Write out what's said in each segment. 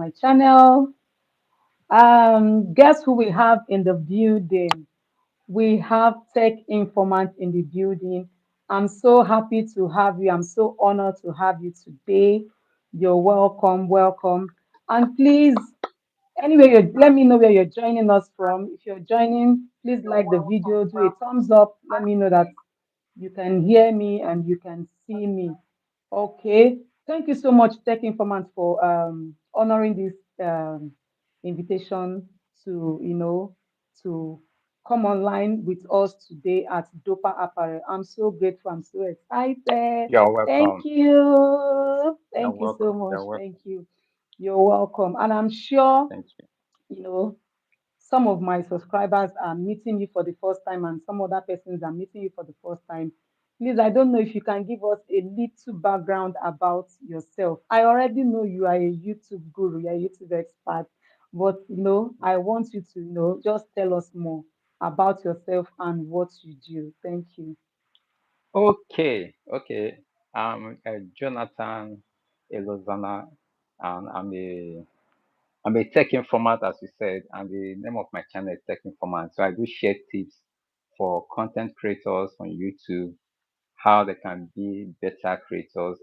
my channel. Guess who we have in the building? We have Tech Informant in the building. I'm so happy to have you. I'm so honored to have you today. You're welcome, welcome. And please, anyway, let me know where you're joining us from. If you're joining, please like the video, do a thumbs up. Let me know that you can hear me and you can see me. Okay. Thank you so much, Tech Informant, for honoring this invitation to, to come online with us today at Dopa Apparel. I'm so grateful. I'm so excited. You're welcome. Thank you. You're Thank you so welcome. much. You're welcome. Thank you. You're welcome. And I'm sure, Thank you. you know, some of my subscribers are meeting you for the first time and some other persons are meeting you for the first time. Please, I don't know if you can give us a little background about yourself. I already know you are a YouTube guru, you're a YouTube expert, but I want you to just tell us more about yourself and what you do. Thank you. Okay. I'm Jonathan Elozana, and I'm a tech informant, as you said, and the name of my channel is Tech Informant. So I do share tips for content creators on YouTube, how they can be better creators,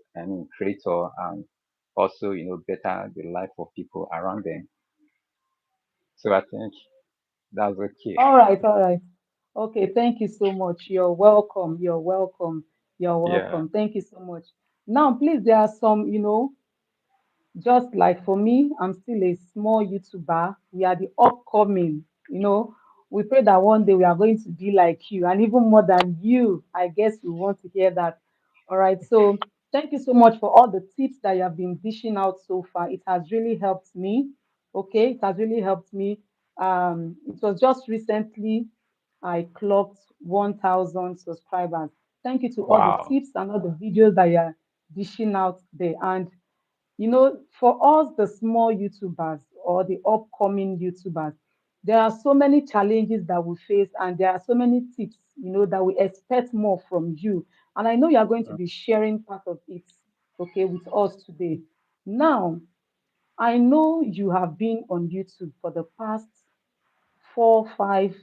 creator, and also better the life of people around them. So I think that's okay. All right, all right. Okay, thank you so much. You're welcome. You're welcome. You're Yeah. welcome. Thank you so much. Now, please, there are some, just like for me, I'm still a small YouTuber. We are the upcoming, we pray that one day we are going to be like you and even more than you. I guess you want to hear that. All right. So thank you so much for all the tips that you have been dishing out so far. It has really helped me. Okay. It has really helped me. It was just recently I clocked 1,000 subscribers. Thank you to all the Wow. tips and all the videos that you are dishing out there. And for us, the small YouTubers or the upcoming YouTubers, there are so many challenges that we face, and there are so many tips, that we expect more from you. And I know you are going to be sharing part of it, okay, with us today. Now, I know you have been on YouTube for the past 4, 5,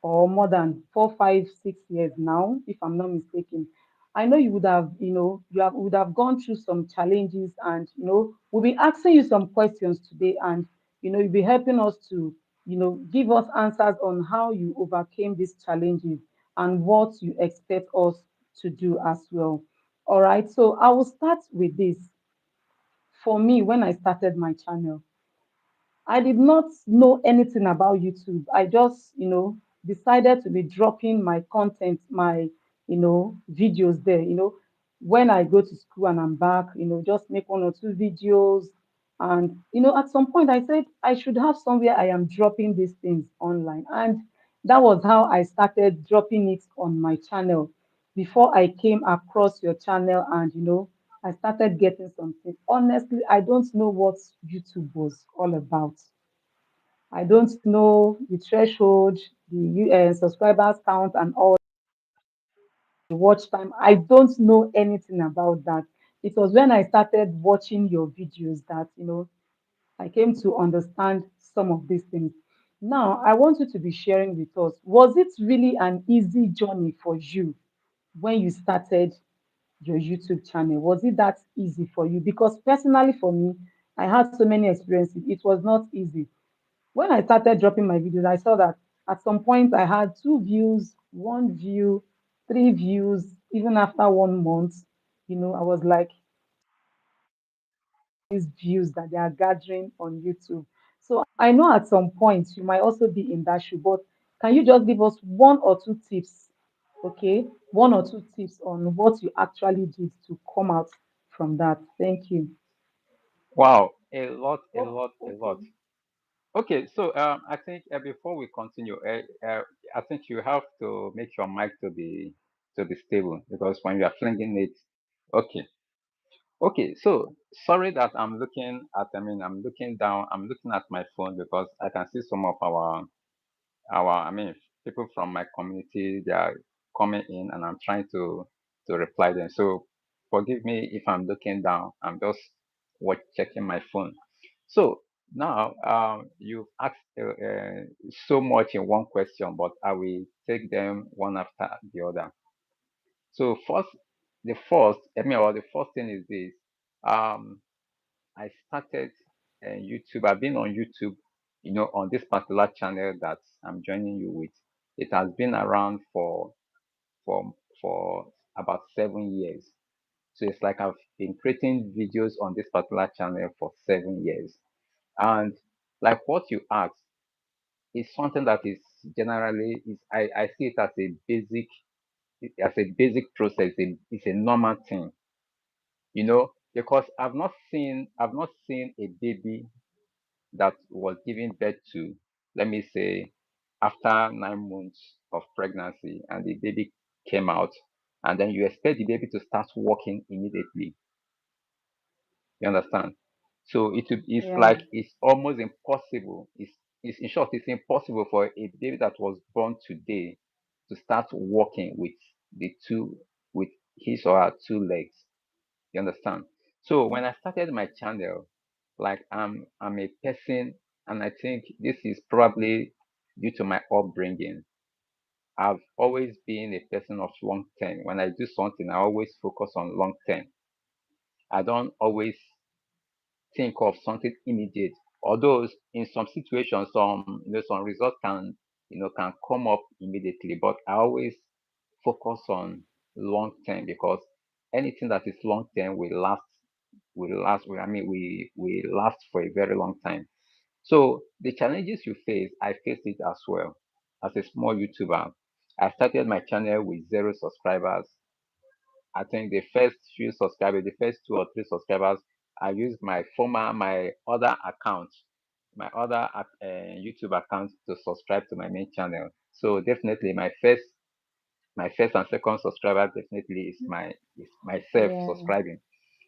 or more than 4, 5, 6 years now, if I'm not mistaken. I know you would have, would have gone through some challenges, and we'll be asking you some questions today, and you'll be helping us to, give us answers on how you overcame these challenges and what you expect us to do as well. All right, so I will start with this. For me, when I started my channel, I did not know anything about YouTube. I just, decided to be dropping my content, my, videos there. When I go to school and I'm back, just make 1 or 2 videos. And, at some point I said I should have somewhere I am dropping these things online. And that was how I started dropping it on my channel before I came across your channel and, I started getting something. Honestly, I don't know what YouTube was all about. I don't know the threshold, the subscribers count, and all the watch time. I don't know anything about that. It was when I started watching your videos that I came to understand some of these things. Now, I want you to be sharing with us. Was it really an easy journey for you when you started your YouTube channel? Was it that easy for you? Because personally, for me, I had so many experiences. It was not easy. When I started dropping my videos, I saw that at some point I had 2 views, 1 view, 3 views, even after 1 month. I was like, these views that they are gathering on YouTube. So I know at some point you might also be in that shoe, but can you just give us 1 or 2 tips, okay? 1 or 2 tips on what you actually did to come out from that. Thank you. Wow. A Oh, lot, a lot. okay. Okay, so I think before we continue, I think you have to make your mic to be stable because when you are flinging it, okay, okay. So sorry that I'm looking at. I mean, I'm looking down. I'm looking at my phone because I can see some of our. I mean, people from my community they are coming in, and I'm trying to reply them. So forgive me if I'm looking down. I'm just checking my phone. So now you've asked so much in one question, but I will take them one after the other. So the first thing is this. Um, I started YouTube. I've been on YouTube, on this particular channel that I'm joining you with. It has been around for for about 7 years. So it's like I've been creating videos on this particular channel for 7 years. And like what you asked is something that is generally is I see it as a basic process. It's a normal thing, because I've not seen a baby that was given birth to, let me say, after 9 months of pregnancy and the baby came out, and then you expect the baby to start walking immediately. You understand? So it's Yeah. like it's almost impossible. It's in short, it's impossible for a baby that was born today to start walking the two with his or her two legs. You understand? So when I started my channel, like I'm a person, and I think this is probably due to my upbringing. I've always been a person of long term. When I do something, I always focus on long term. I don't always think of something immediate. Although in some situations, some results can come up immediately, but I always focus on long term because anything that is long term will last. I mean, we last for a very long time. So the challenges you face, I faced it as well as a small YouTuber. I started my channel with 0 subscribers. I think the first few subscribers, the first 2 or 3 subscribers, I used my other account, YouTube account to subscribe to my main channel. So definitely my first and second subscriber definitely is myself Yeah. subscribing.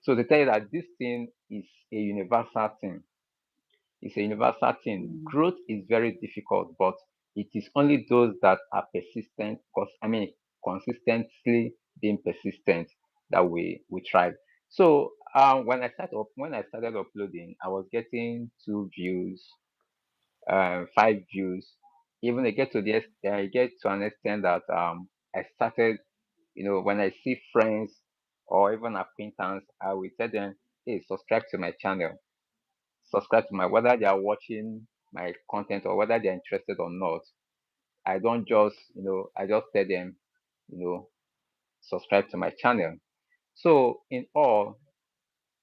So to tell you that this thing is a universal thing. It's a universal thing. Mm. Growth is very difficult, but it is only those that are persistent, because I mean consistently being persistent, that we thrive. So when I started uploading, I was getting 2 views, 5 views. Even I get to an extent that I started, when I see friends or even acquaintance, I will tell them, hey, subscribe to my channel, subscribe to my, whether they are watching my content or whether they're interested or not. I just tell them, you know, subscribe to my channel. So in all,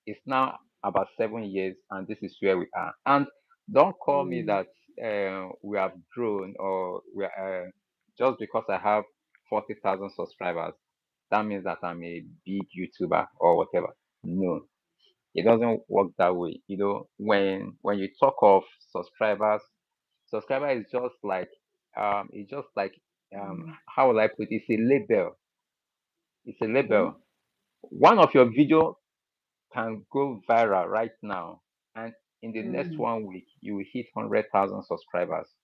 it's now about 7 years, and this is where we are. And don't call me Mm. that we have grown, or we are just because I have 40,000 subscribers, that means that I'm a big YouTuber or whatever. No, it doesn't work that way. When you talk of subscribers, subscriber is just like it's just like Mm. how will I put it? It's a label. It's a Okay. label. One of your video can go viral right now, and in the next Mm. 1 week you will hit 100,000 subscribers.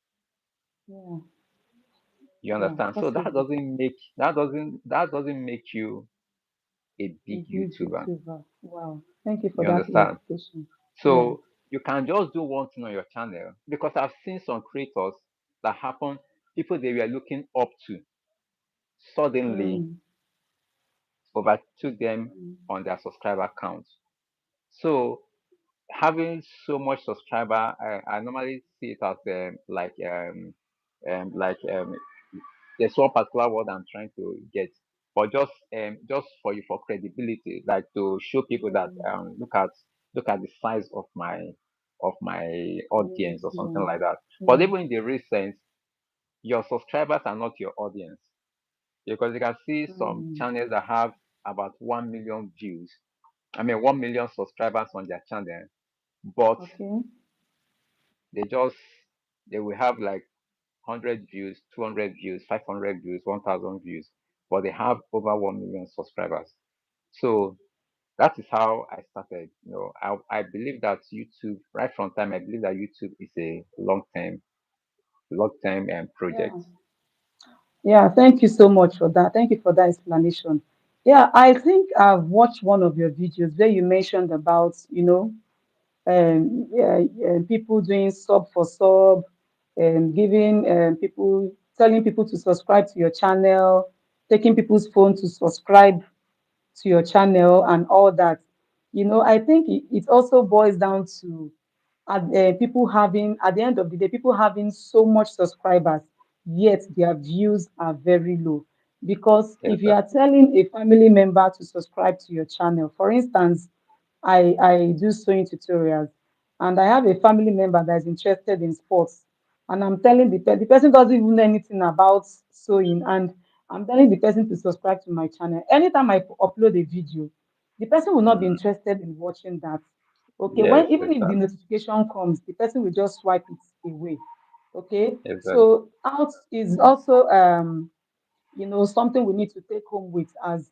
Yeah. You Yeah. understand? So that Possible. doesn't make you a A big huge YouTuber. YouTuber. Wow. Thank you for You that understand? clarification. Yeah. So you can just do one thing on your channel, because I've seen some creators that happen, people they were looking up to suddenly Mm. overtook them Mm. on their subscriber count. So having so much subscriber, I normally see it as there's one particular word I'm trying to get, but just for credibility, like to show people that Yeah. look at the size of my audience or something Audience. like that. But Yeah. even in the real sense, your subscribers are not your audience, because you can see some Mm. channels that have about 1 million views. I mean 1 million subscribers on their channel, but Okay. they just they will have like 100 views, 200 views, 500 views, 1,000 views, but they have over 1 million subscribers. So that is how I started. I believe that YouTube, right from time, I believe that YouTube is a long term project. Yeah. Yeah. Thank you so much for that. Thank you for that explanation. Yeah, I think I've watched one of your videos where you mentioned about, people doing sub for sub, giving people, telling people to subscribe to your channel, taking people's phone to subscribe to your channel and all that. I think it also boils down to people having, at the end of the day, people having so much subscribers, yet their views are very low. Because if you are Exactly. telling a family member to subscribe to your channel, for instance, I do sewing tutorials, and I have a family member that is interested in sports, and I'm telling the person doesn't even know anything about sewing, and I'm telling the person to subscribe to my channel. Anytime I upload a video, the person will not be Mm. interested in watching that. Okay, Yes, when even if the exactly. notification comes, the person will just swipe it away. Okay, Exactly. so out is also something we need to take home with as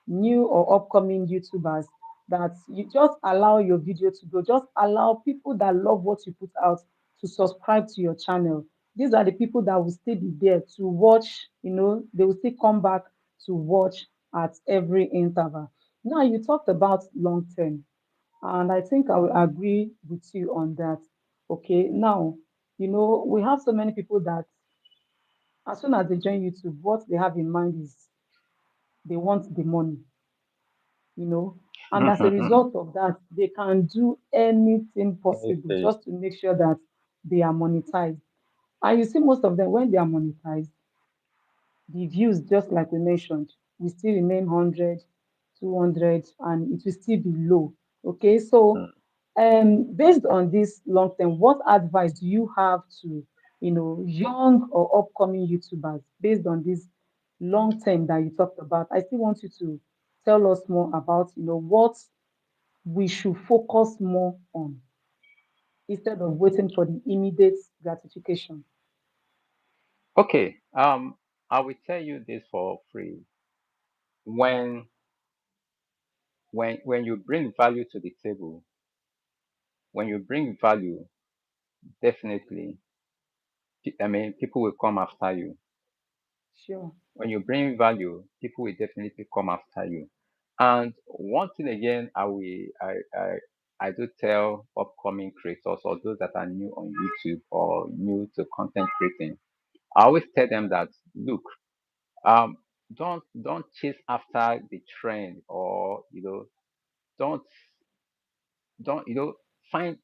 new or upcoming YouTubers, that you just allow your video to go. Just allow people that love what you put out to subscribe to your channel. These are the people that will still be there to watch, they will still come back to watch at every interval. Now, you talked about long term, and I think I will agree with you on that. Okay, now, we have so many people that as soon as they join YouTube, what they have in mind is they want the money, you know, and as a result of that, they can do anything possible Okay. just to make sure that they are monetized. And you see, most of them, when they are monetized, the views, just like we mentioned, will still remain 100, 200, and it will still be low. Okay, so Mm. based on this long term, what advice do you have to, young or upcoming YouTubers based on this long term that you talked about? I still want you to tell us more about, what we should focus more on instead of waiting for the immediate gratification. Okay. I will tell you this for free. When when you bring value to the table, when you bring value, definitely, I mean, people will come after you. Sure. When you bring value, people will definitely come after you. And one thing again, I do tell upcoming creators or those that are new on YouTube or new to content creating. I always tell them that look, um, don't chase after the trend, or don't don't find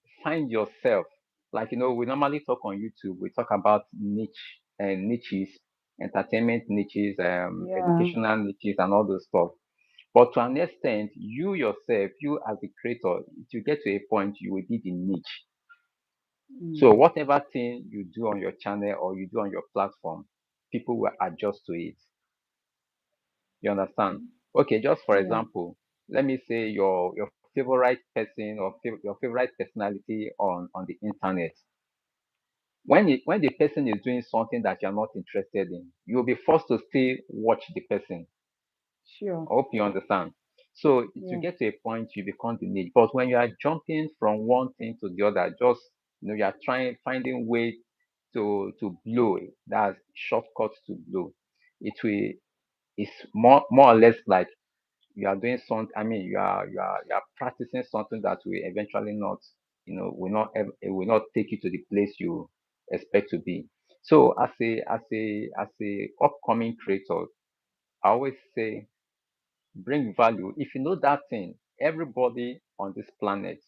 yourself. Like we normally talk on YouTube, we talk about niches, entertainment niches, Yeah. educational niches, and all those stuff. But to an extent, you yourself, you as a creator, to get to a point, you will be the niche. Mm. So whatever thing you do on your channel or you do on your platform, people will adjust to it. You understand? Okay, just for Yeah. example, let me say your favorite person or your favorite personality on the internet. When the person is doing something that you're not interested in, you'll be forced to still watch the person. Sure. I hope you understand. So to Yeah. get to a point, you become the need. But when you are jumping from one thing to the other, just you are trying finding way to blow. That's shortcuts to blow. It will it's more or less like you are doing something. I mean, you are practicing something that will eventually not, it will not take you to the place you expect to be. So as a upcoming creator, I always say bring value. If you know that thing, everybody on this planet,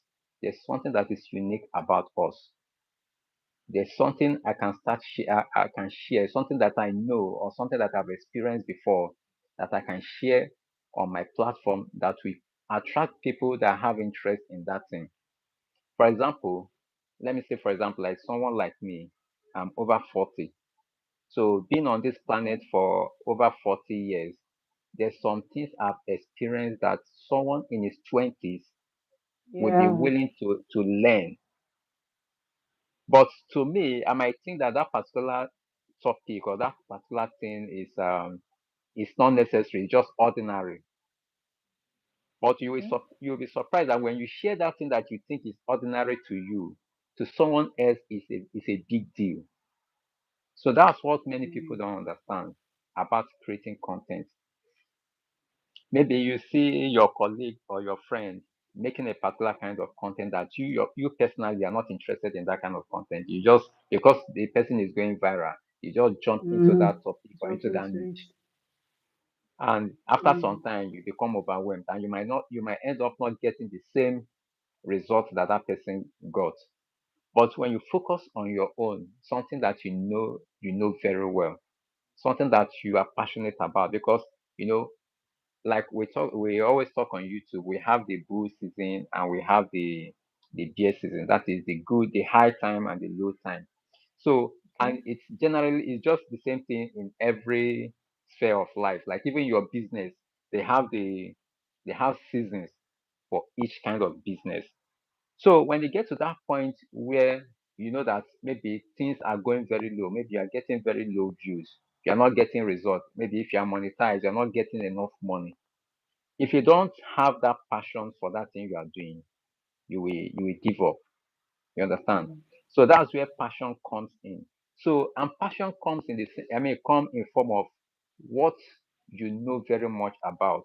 there's something that is unique about us. There's something I can share, something that I know or something that I've experienced before that I can share on my platform that will attract people that have interest in that thing. For example, let me say, for example, like someone like me, I'm over 40. So being on this Okay. planet for over 40 years, there's some things I've experienced that someone in his 20s would be Yeah. willing to learn. But to me, I might think that that particular topic or that particular thing is not necessary, just ordinary. But Okay. you'll be surprised that when you share that thing that you think is ordinary to you, to someone else is a big deal. So that's what many people Mm. don't understand about creating content. Maybe you see your colleague or your friend. making a particular kind of content that you personally are not interested in that kind of content. You just, because the person is going viral, you just jump into Mm-hmm. that topic or Jump into that into it. niche. And after some Mm. time you become overwhelmed, and you might end up not getting the same result that that person got. But when you focus on your own, something that you know very well, something that you are passionate about, because you know, like we always talk on YouTube, we have the bull season and we have the bear season. That is the good, the high time and the low time. So, Okay. and it's just the same thing in every sphere of life. Like even your business, they have they have seasons for each kind of business. So when you get to that point where you know that maybe things are going very low, maybe you are getting very low views, you are not getting results, maybe if you are monetized, you're not getting enough money. If you don't have that passion for that thing you are doing, you will give up. You understand? Mm. So that's where passion comes in. So, and passion comes in come in form of what you know very much about,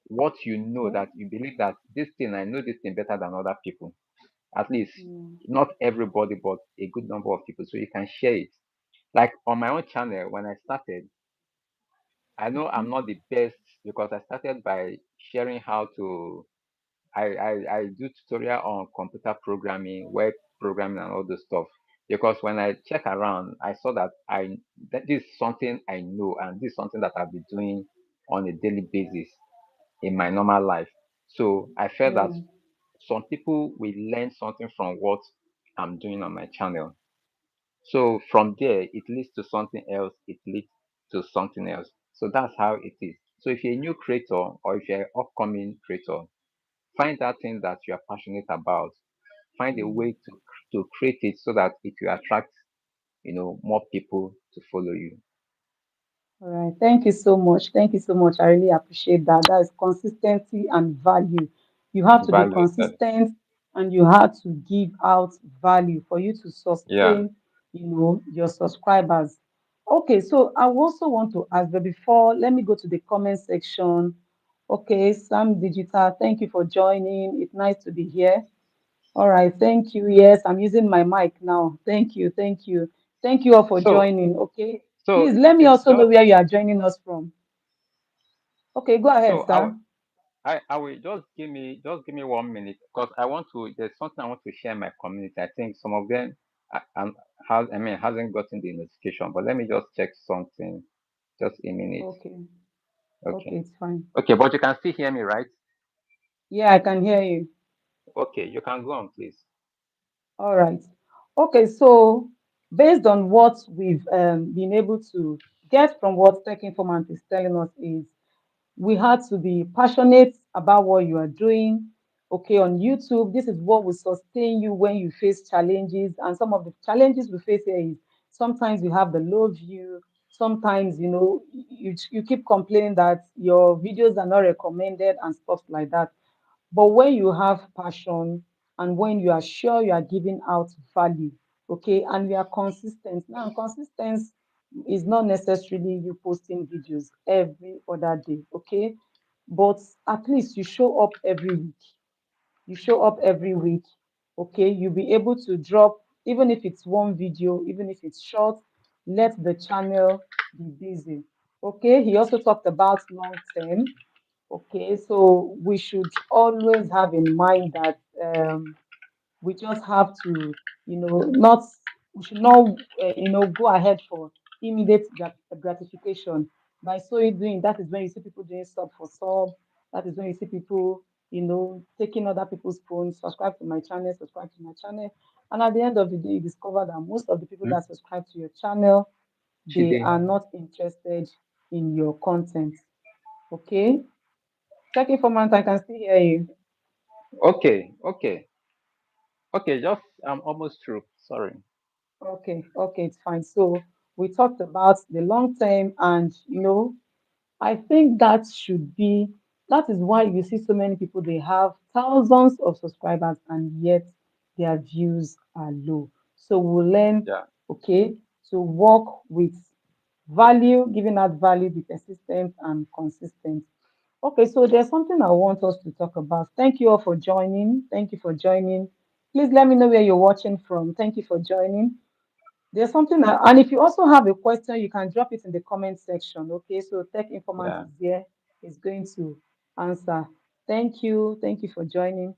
what you know Okay. that you believe that this thing, I know this thing better than other people. At least Mm. not everybody, but a good number of people. So you can share it. Like on my own channel, when I started, I know Okay. I'm not the best because I started by sharing how to I do tutorial on computer programming, web programming, and all those stuff. Because when I check around, I saw that this is something I know, and this is something that I've been doing on a daily basis in my normal life. So I felt that Mm. some people will learn something from what I'm doing on my channel. So from there, it leads to something else. It leads to something else. So that's how it is. So if you're a new creator or if you're an upcoming creator, find that thing that you are passionate about. Find a Mm. way to create it so that it will attract, more people to follow you. All right. Thank you so much. Thank you so much. I really appreciate that. That is consistency and value. You have to be Value. consistent and you have to give out value for you to Yeah. sustain, your subscribers. Okay, so I also want to ask, but before, let me go to the comment section. Okay, Sam Digital, thank you for joining. It's nice to be here. All right, thank you. Yes, I'm using my mic now. Thank you, thank you. Thank you all for So joining. Okay. so Please let me it's also know just where you are joining us from. Okay, go ahead, so sir. I will just give me 1 minute because I want to. There's something I want to share in my community. I think some of them hasn't gotten the notification, but let me just check something. Just a minute. Okay, okay, Okay. it's fine. Okay, but you can still hear me, right? Yeah, I can hear you. Okay, you can go on, please. All right. Okay, so based on what we've been able to get from what Tech Informant is telling us is we had to be passionate about what you are doing. Okay, on YouTube, this is what will sustain you when you face challenges. And some of the challenges we face here is sometimes you have the low view. Sometimes, you keep complaining that your videos are not recommended and stuff like that. But when you have passion and when you are sure you are giving out value, okay, and you are consistent. Now, consistency is not necessarily you posting videos every other day, okay? But at least you show up every week. You show up every week, okay? You'll be able to drop, even if it's one video, even if it's short, let the channel be busy, okay? He also talked about long term. Okay, so we should always have in mind that we just have to, not we should not, go ahead for immediate gratification. By so doing, that is when you see people doing sub for sub. That is when you see people, taking other people's phones, subscribe to my channel, subscribe to my channel. And at the end of the day, you discover that most of the people Hmm? that subscribe to your channel, they Chide. are not interested in your content. Okay. Checking for month, I can still hear you. Okay, okay, okay. Just I'm almost through. Sorry. Okay, okay, it's fine. So we talked about the long term, and I think that is why you see so many people, they have thousands of subscribers and yet their views are low. So we'll learn, Yeah. okay, to work with value, giving out value, be persistent and consistent. Okay, so there's something I want us to talk about. Thank you all for joining. Thank you for joining. Please let me know where you're watching from. Thank you for joining. There's something, and if you also have a question, you can drop it in the comment section. Okay, so Tech Informant Yeah. is here, is going to answer. Thank you. Thank you for joining.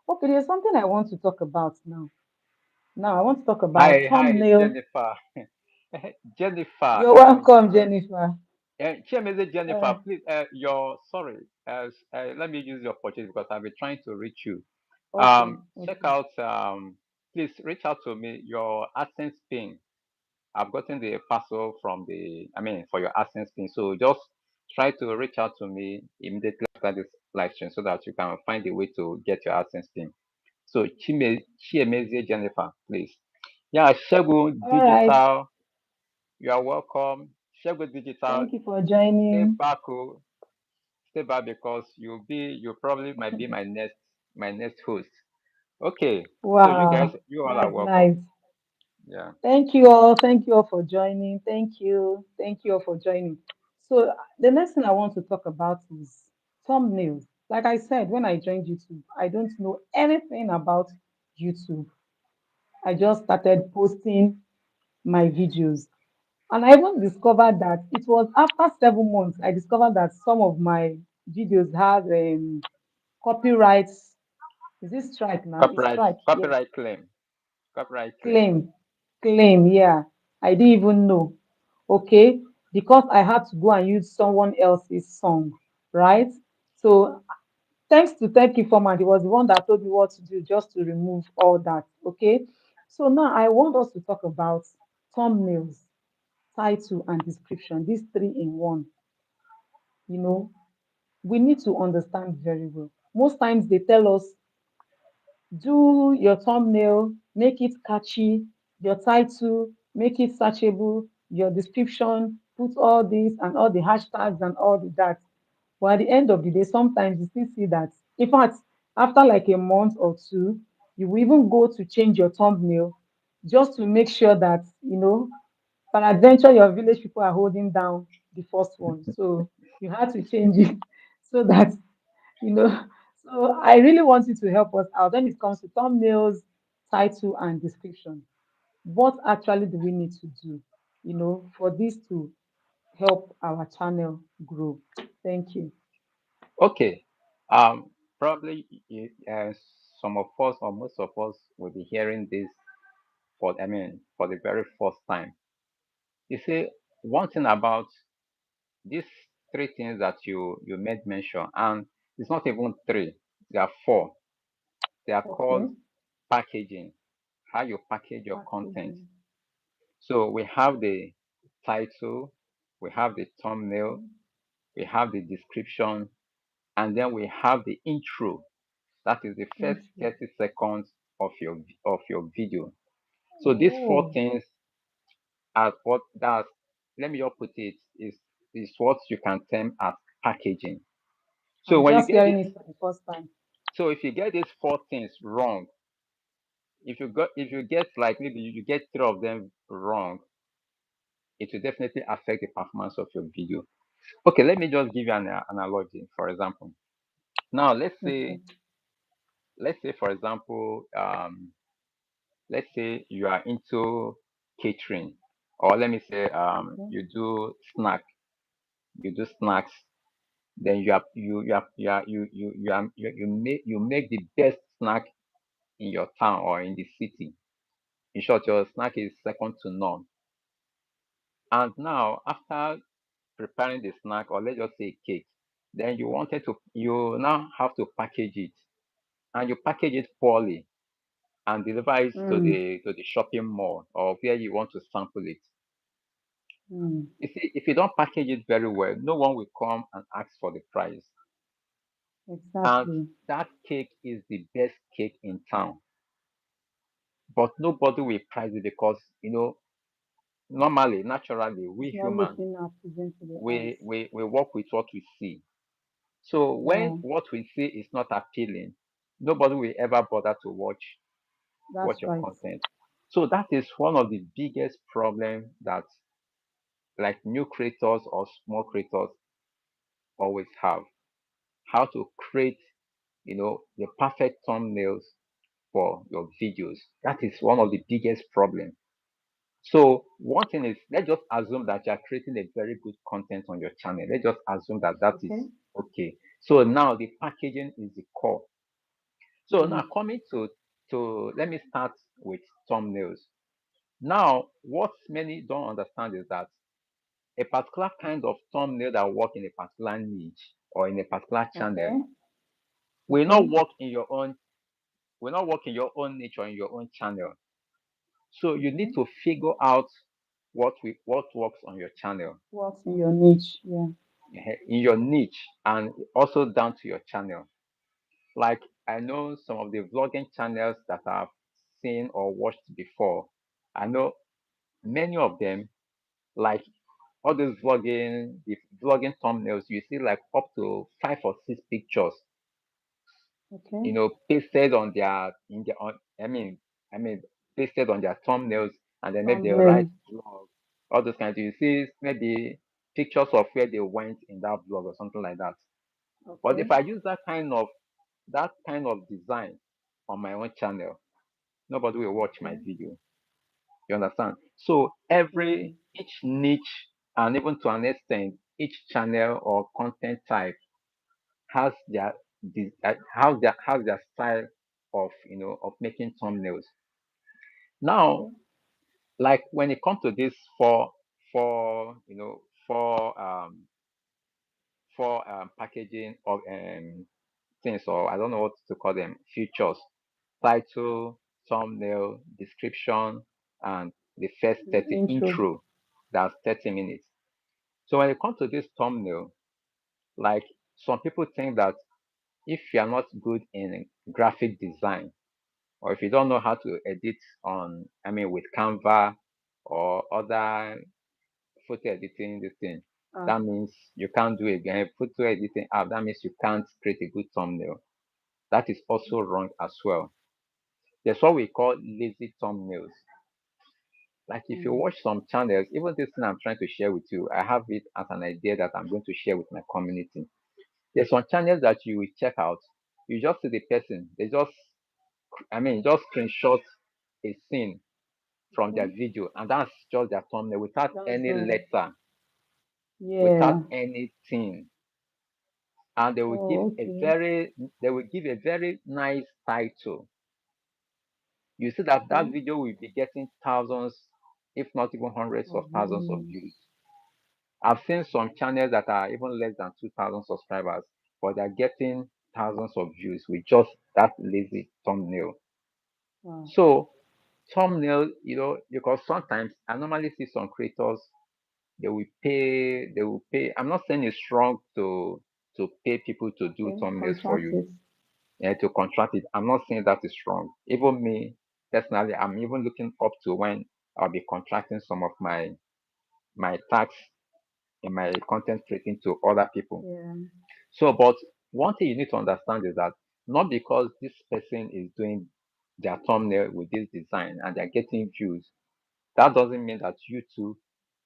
Okay, there's something I want to talk about now. Now, I want to talk about Hi, thumbnail. Jennifer. Jennifer, You're welcome, Jennifer. Chemeze Uh, Jennifer, please, sorry, let me use your opportunity because I've been trying to reach you. okay, Check okay. out, please reach out to me, your AdSense pin. I've gotten the parcel from for your AdSense pin. So just try to reach out to me immediately after this live stream so that you can find a way to get your AdSense pin. So Chiemezie Jennifer, please. Yeah, Shegun All right. Digital, you are welcome. Shegun Digital, Thank you for stay joining. back, stay back because you probably might be my next host. Okay, so Wow, you all are that's welcome. nice. Yeah. Thank you all. Thank you all for joining. Thank you. Thank you all for joining. So, the next thing I want to talk about is thumbnails. Like I said, when I joined YouTube, I don't know anything about YouTube. I just started posting my videos. And I even discovered that it was after 7 months, I discovered that some of my videos had copyrights. Is this strike now? It's Copyright strike, yeah. copyright claim. Copyright claim. Claim, claim, yeah. I didn't even know. Okay, because I had to go and use someone else's song, right? So thanks to Tech Informant, it was the one that told me what to do just to remove all that. Okay, so now I want us to talk about thumbnails, title, and description. These three in one. You know, we need to understand very well. Most times they tell us do your thumbnail, make it catchy, your title, make it searchable, your description, put all this and all the hashtags and all the that. But at the end of the day, sometimes you still see that. In fact, after like a month or two, you will even go to change your thumbnail just to make sure that, peradventure your village people are holding down the first one. So you had to change it so that you know. So I really want you to help us out when it comes to thumbnails, title, and description. What actually do we need to do, for this to help our channel grow? Thank you. Okay. Probably some of us or most of us will be hearing this for the very first time. You see, one thing about these three things that you made mention, and it's not even three, there are four. They are called Okay. packaging, how you package your content. Packaging. So we have the title, we have the thumbnail, Okay. we have the description, and then we have the intro. That is the first Intro. 30 seconds of your video. So these four Oh, things are what that's let me just put it is what you can term as packaging. So I'm when you just get hearing this, it for the first time. so if you get these four things wrong, if you get like maybe you get three of them wrong, it will definitely affect the performance of your video. Okay, let me just give you an analogy. For example, now Okay. let's say for example, let's say you are into catering, or let me say Okay. you do snacks. Then you make the best snack in your town or in the city. In short, your snack is second to none. And now after preparing the snack, or let's just say cake, then you now have to package it, and you package it poorly and deliver it to Mm, the shopping mall or where you want to sample it. mm, You see, if you don't package it very well, no one will come and ask for the price. And exactly. that cake is the best cake in town, but nobody will price it because normally, naturally, we It's not humans looking appealing to the eyes. we work with what we see. So when Yeah, what we see is not appealing, nobody will ever bother to watch that's your right. content. So that is one of the biggest problem that like new creators or small creators always have. how to create, the perfect thumbnails for your videos. That is one of the biggest problems. So one thing is, let's just assume that you are creating a very good content on your channel. Let's just assume that that is Okay. okay. So now the packaging is the core. So Mm. now coming to let me start with thumbnails. Now, what many don't understand is that a particular kind of thumbnail that work in a particular niche or in a particular channel Okay. will not Okay. work in your own will not work in your own niche or in your own channel. So you need Okay. to figure out what works on your channel, What's in your niche? Yeah. in your niche, and also down to your channel. Like I know some of the vlogging channels that I've seen or watched before. I know many of them, like all those the vlogging thumbnails, you see like up to 5 or 6 pictures, Okay. pasted on their in their on I mean pasted on their thumbnails, and then maybe they'll write Thumbnail. vlog, all those kinds. You see maybe pictures of where they went in that vlog or something like that. But Okay. if I use that kind of design on my own channel, nobody will watch my Okay. video. You understand? So Yeah. each niche, and even to an extent, each channel or content type has their style of making thumbnails. Now, Okay. like when it comes to this for you know for packaging of things, or I don't know what to call them, features, title, thumbnail, description, and the first The 30 intro. intro. That's 30 minutes. So when it comes to this thumbnail, like some people think that if you are not good in graphic design, or if you don't know how to edit with Canva or other photo editing this thing, Ah. that means you can't do again photo editing app. That means you can't create a good thumbnail. That is also wrong as well. There's what we call lazy thumbnails. Like if you Mm. watch some channels, even this thing I'm trying to share with you, I have it as an idea that I'm going to share with my community. There's some channels that you will check out. You just see the person. They just screenshot a scene from their Okay. video, and that's just their thumbnail without That's any all. letter, without Yeah. anything. And Oh, okay. they will give a very nice title. You see that that Okay. video will be getting thousands, if not even hundreds of Of thousands of views. views. I've seen some channels that are even less than 2,000 subscribers, but they're getting thousands of views with just that lazy thumbnail. Wow. So thumbnail, because sometimes I normally see some creators, they will pay. I'm not saying it's wrong to pay people to do Okay. thumbnails for Contract you, it. to contract it. I'm not saying that is wrong. Even me personally, I'm even looking up to when I'll be contracting some of my tasks in my content creating to other people. Yeah. So, but one thing you need to understand is that not because this person is doing their thumbnail with this design and they're getting views, that doesn't mean that you too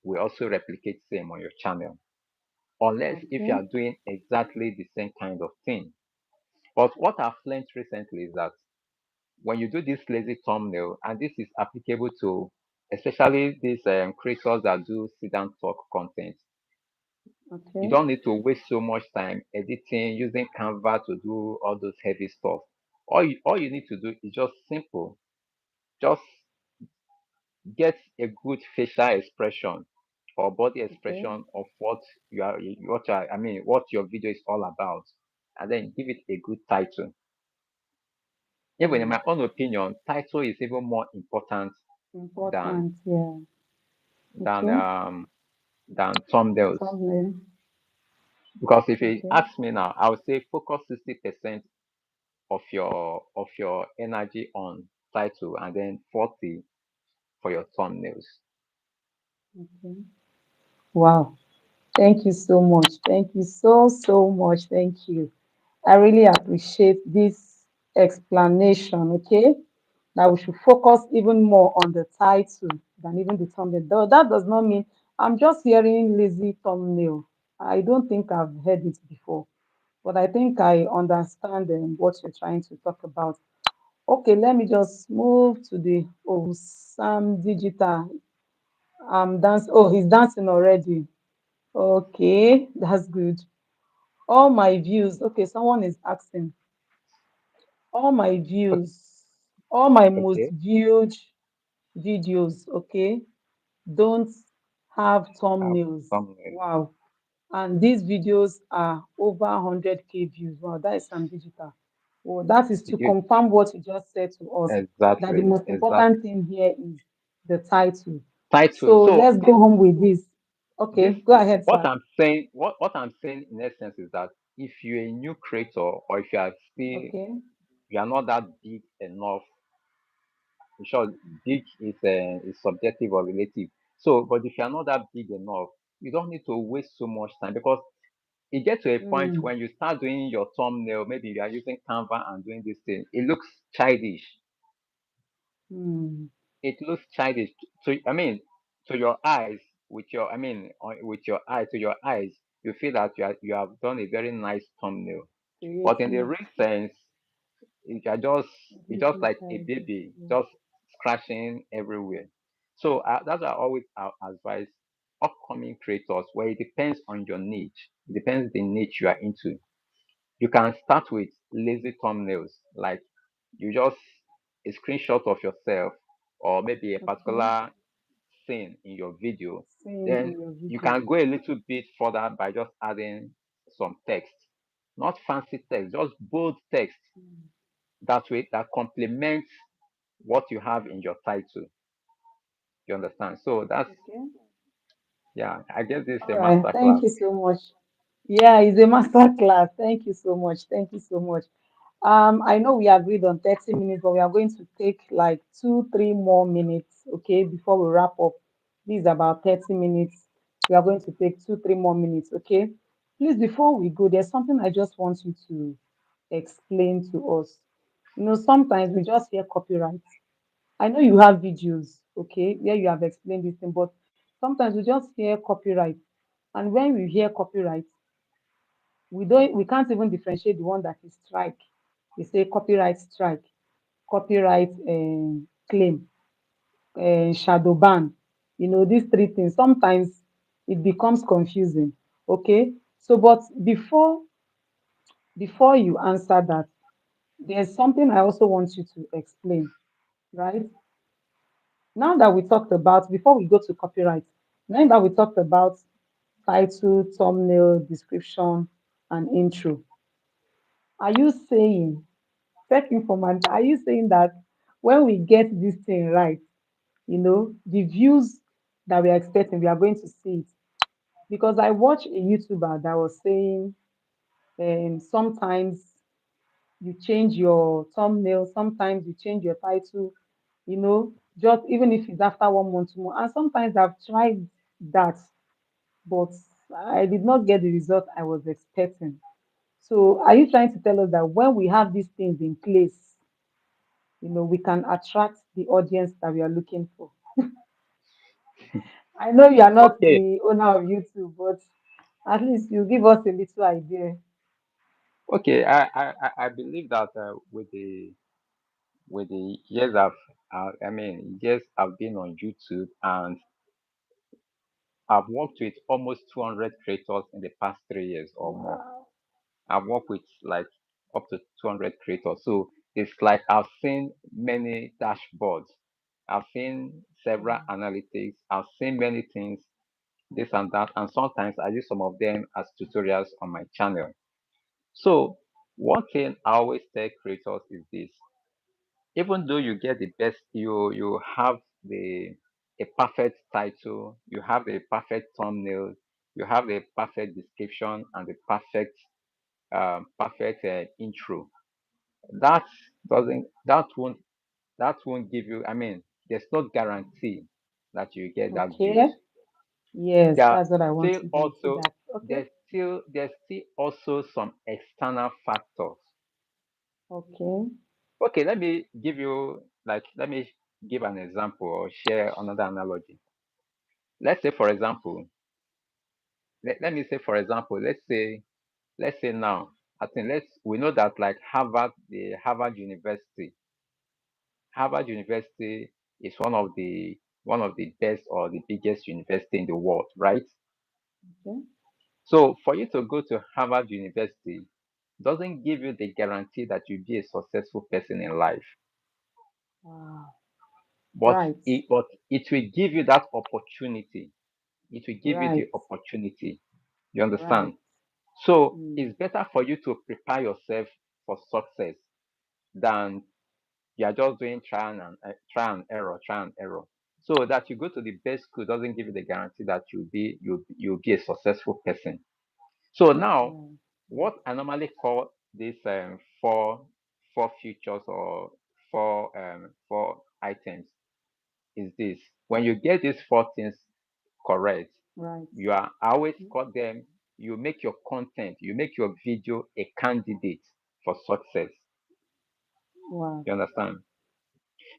will also replicate same on your channel. Unless if you Okay. are doing exactly the same kind of thing. But what I've learned recently is that when you do this lazy thumbnail, and this is applicable to especially these creators that do sit down talk content, you Okay. don't need to waste so much time editing, using Canva to do all those heavy stuff. All you need to do is just simple. Just get a good facial expression or body Okay. expression of what your video is all about, and then give it a good title. Even in Mm. my own opinion, title is even more important than Important. Yeah. than Okay. um than thumbnails. Thumbnail. Because if you Okay. ask me now, I would say focus 60% of your energy on title, and then 40 for your thumbnails. Okay. Wow. Thank you so much. Thank you so, so much. Thank you. I really appreciate this explanation. Okay. That we should focus even more on the title than even the thumbnail. Though that does not mean I'm just hearing lazy thumbnail. I don't think I've heard it before. but I think I understand what you're trying to talk about. Okay, let me just move to the Sam Digital. Oh, he's dancing already. Okay, that's good. All my views. Okay, someone is asking. All my views, all my most Okay. viewed videos, okay, don't have Have thumbnails. thumbnail. Wow. And these videos are over 100K views. Wow, that is some digital. Well, that is to Did you confirm what you just said to us, that the exactly most important exactly thing here is the title. title? So So let's go home with this. this Okay, go ahead, what sir. I'm saying, what I'm saying in essence is that if you're a new creator or if you are still Okay. you are not that big enough, in short, big is subjective or relative. So, but if you are not that big enough, you don't need to waste so much time because it gets to a point Mm, when you start doing your thumbnail, maybe you are using Canva and doing this thing, it looks childish. mm, It looks childish. So I mean, to your eyes, with your eye, to your eyes, you feel that you have done a very nice thumbnail. But in the creative, real sense, you are you're just creative like a title. baby, Yeah. just scratching everywhere. So that's why I always advise upcoming creators where it depends on your niche. It depends the niche you are into. You can start with lazy thumbnails, like you just a screenshot of yourself or maybe a Okay. particular scene in your video. Same Then in your you video. can go a little bit further by just adding some text, not fancy text, just bold text Mm, that complements what you have in your title. You understand? So that's okay. yeah. I guess this is All a right. master Thank class. you so much. Yeah, it's a master class. Thank you so much. Thank you so much. I know we agreed on 30 minutes, but we are going to take like 2, 3 more minutes, okay, before we wrap up. This is about 30 minutes. We are going to take 2, 3 more minutes, okay? Please, before we go, there's something I just want you to explain to us. Sometimes we just hear copyright. I know you have videos, okay, where you have explained this thing, but sometimes we just hear copyright. And when we hear copyright, we can't even differentiate the one that is strike. We say copyright strike, copyright claim, shadow ban. These three things. Sometimes it becomes confusing. Okay. So, but before you answer that, there's something I also want you to explain, right? Now that we talked about, before we go to copyright, now that we talked about title, thumbnail, description, and intro, are you saying, tech informant, are you saying that when we get this thing right, the views that we are expecting, we are going to see it? Because I watched a YouTuber that was saying sometimes you change your thumbnail, sometimes you change your title, just even if it's after 1 month, 2 months. And sometimes I've tried that, but I did not get the result I was expecting. So are you trying to tell us that when we have these things in place, we can attract the audience that we are looking for? I know you are not Okay, the owner of YouTube, but at least you give us a little idea. okay. I believe that with the years years I've been on YouTube and I've worked with almost 200 creators in the past 3 years or more. Wow. I've worked with like up to 200 creators. So it's like I've seen many dashboards. I've seen several Wow. analytics. I've seen many things, this and that. And sometimes I use some of them as tutorials on my channel. So one thing I always tell creators is this. Even though you get the best, you have the a perfect title, you have the perfect thumbnail, you have the perfect description and the perfect intro. That doesn't that won't give you. I mean, there's no guarantee that you get that views. Okay. Yes, There are that's what I still wanted you to also that. Okay. there's still also some external factors. Okay. Okay, let me give an example or share another analogy. Let's say for example, let me say for example, let's say now. I think we know that like the Harvard University is one of the best or the biggest university in the world, right? Okay. So for you to go to Harvard University doesn't give you the guarantee that you'll be a successful person in life. Wow. But Right. it will give you that opportunity. It will give you the Right. opportunity. You Right. understand? So Mm. it's better for you to prepare yourself for success than you are just doing try and error. So that you go to the best school doesn't give you the guarantee that you'll be a successful person. So now, Yeah. what I normally call these four features or four items is this: when you get these four things correct, Right. I always call them. You make your content, you make your video a candidate for success. Wow. You understand?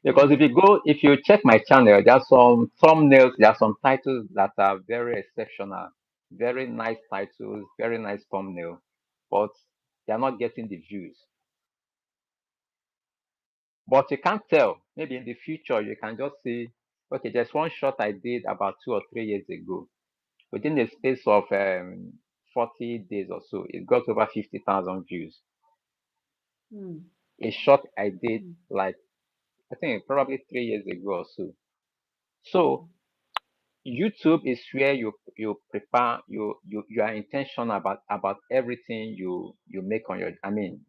Because Yes. if you check my channel, there are some thumbnails, there are some titles that are very exceptional, very nice titles, very nice thumbnail, but they are not getting the views. But you can't tell. Maybe in the future, you can just see, okay, there's one shot I did about 2 or 3 years ago. Within the space of 40 days or so, it got over 50,000 views. Mm. A shot I did Mm. like, I think probably 3 years ago or so. Wow. So YouTube is where you prepare you are intentional about everything you make on your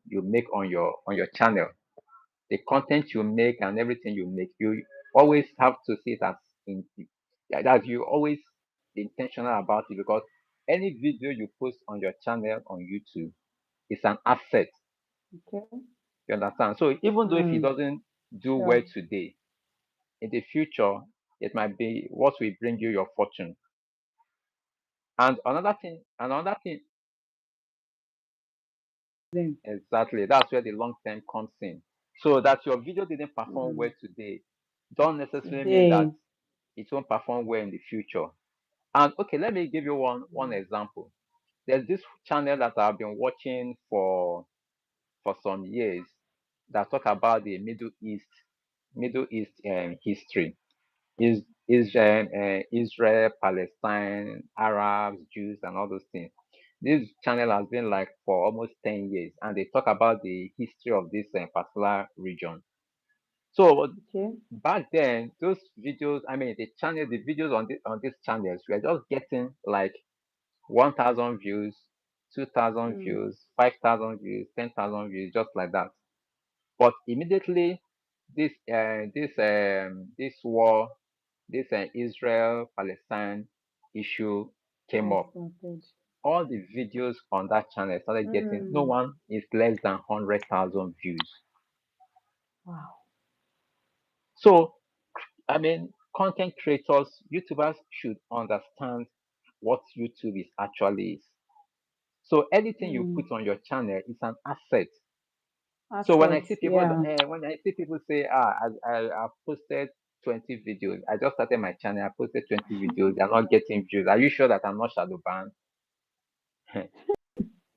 you make on your channel. The content you make and everything you make, you always have to see it as in that you always be intentional about it because any video you post on your channel on YouTube is an asset. Okay. You understand? So even though if it Mm. doesn't do well Sure. today, in the future it might be what will bring you your fortune. And another thing, Then. exactly, that's where the long term comes in. So that your video didn't perform well Mm. today, don't necessarily mean that Today. it won't perform well in the future. And okay, let me give you one Mm. example. There's this channel that I've been watching for some years that talk about the Middle East history. Israel, Palestine, Arabs, Jews, and all those things. This channel has been like for almost 10 years, and they talk about the history of this particular region. So Okay. back then, those videos, the videos on these channels were just getting like 1,000 views, 2,000 Mm. views, 5,000 views, 10,000 views, just like that. But immediately, this war, this Israel Palestine issue came Yes, up. started. All the videos on that channel started getting no Mm. one is less than 100,000 views. Wow. So content creators, YouTubers should understand what YouTube is actually is. So anything you Mm. put on your channel is an asset. So Assets. Yeah. when I see people say, I've posted 20 videos. I just started my channel. I posted 20 videos. They're not getting views. Are you sure that I'm not shadow banned?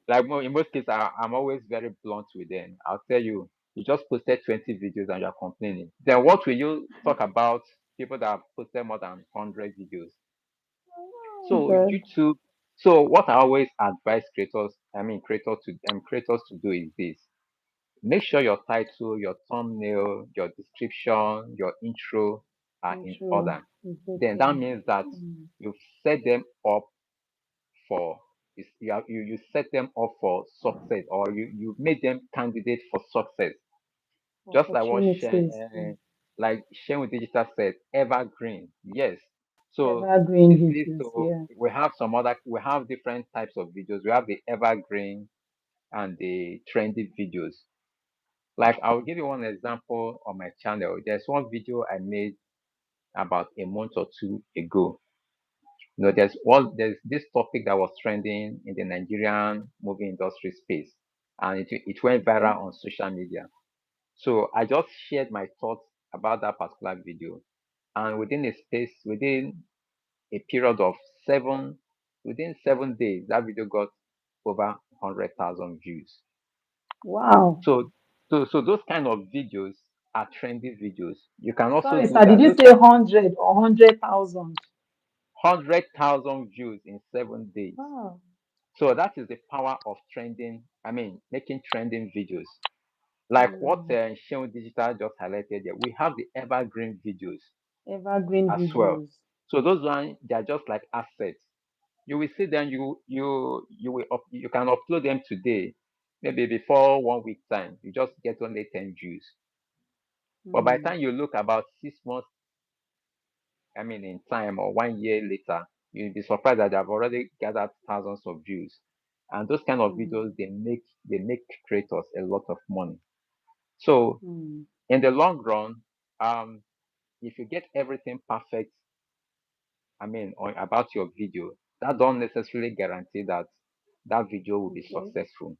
In most cases, I'm always very blunt with them. I'll tell you, you just posted 20 videos and you're complaining. Then what will you talk about people that have posted more than 100 videos? Oh, So God. YouTube. So what I always advise creators to do is this: make sure your title, your thumbnail, your description, your intro are in Intro order. is Then that okay. means that Mm. you've set them up for you set them up for success, or you made them candidate for success. Just like what Opportunities. Mm. Shane with Digital said, evergreen. Yes. So Evergreen this videos. so Yeah. we have different types of videos. We have the evergreen and the trendy videos. Like I'll give you one example on my channel. There's one video I made about a month or two ago. There's this topic that was trending in the Nigerian movie industry space, and it went Okay. viral on social media. So I just shared my thoughts about that particular video, and within a period of seven, within 7 days, that video got over 100,000 views. Wow. So so those kind of videos are trendy videos. You can also Sorry, do sir. Did that. you Those say 100 or 100,000? 100,000 views in 7 days. Wow. So that is the power of trending. I mean, making trending videos. Like what Hmm. Sheon Digital just highlighted there, we have the evergreen videos Evergreen as well. videos. So those ones they are just like assets. You will see them. You can upload them today. Maybe before 1 week time, you just get only 10 views. But by the Hmm. time you look about 6 months, I mean in time or 1 year later, you'll be surprised that they have already gathered thousands of views. And those kind of Hmm. videos they make creators a lot of money. So Hmm. in the long run, um, if you get everything perfect, I mean, about your video, that don't necessarily guarantee that that video will be Okay. successful.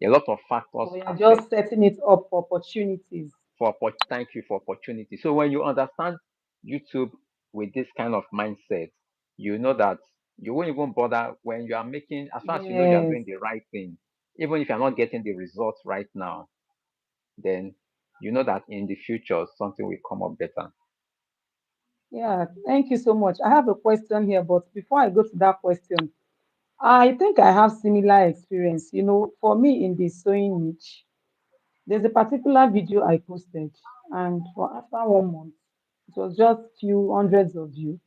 A lot of factors But you're affect just setting it up for opportunities. thank you for opportunity. So when you understand YouTube with this kind of mindset, you know that you won't even bother when you are making, as far as you know you are Yes. doing the right thing, even if you're not getting the results right now, then you know that in the future something will come up better. Yeah. Thank you so much. I have a question here, but before I go to that question, I think I have similar experience. For me in the sewing niche, there's a particular video I posted, and for after 1 month, it was just few hundreds of views.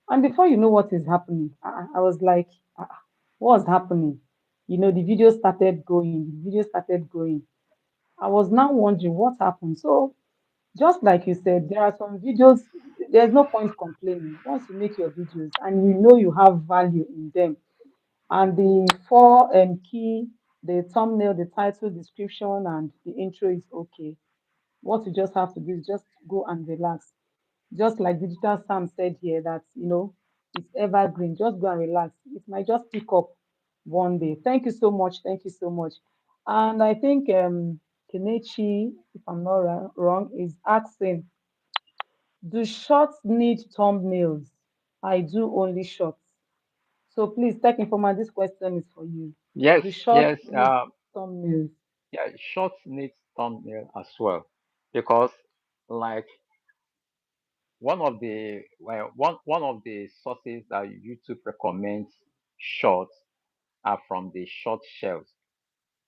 And before you know what is happening, I was like, what's happening? The video started going, the video started going. I was now wondering what happened. So, just like you said, there are some videos, there's no point complaining. Once you make your videos and you know you have value in them, and the four key, the thumbnail, the title, description, and the intro is okay. What you just have to do is just go and relax. Just like Digital Sam said here, that it's evergreen. Just go and relax. It might just pick up one day. Thank you so much. Thank you so much. And I think Kenichi, if I'm not wrong, is asking, do shorts need thumbnails? I do only shorts. So please, Tech Informer, this question is for you. Yes, Do yes, shorts need thumbnails? yeah, shorts needs thumbnail as well, because like one of the sources that YouTube recommends shorts are from the short shelves.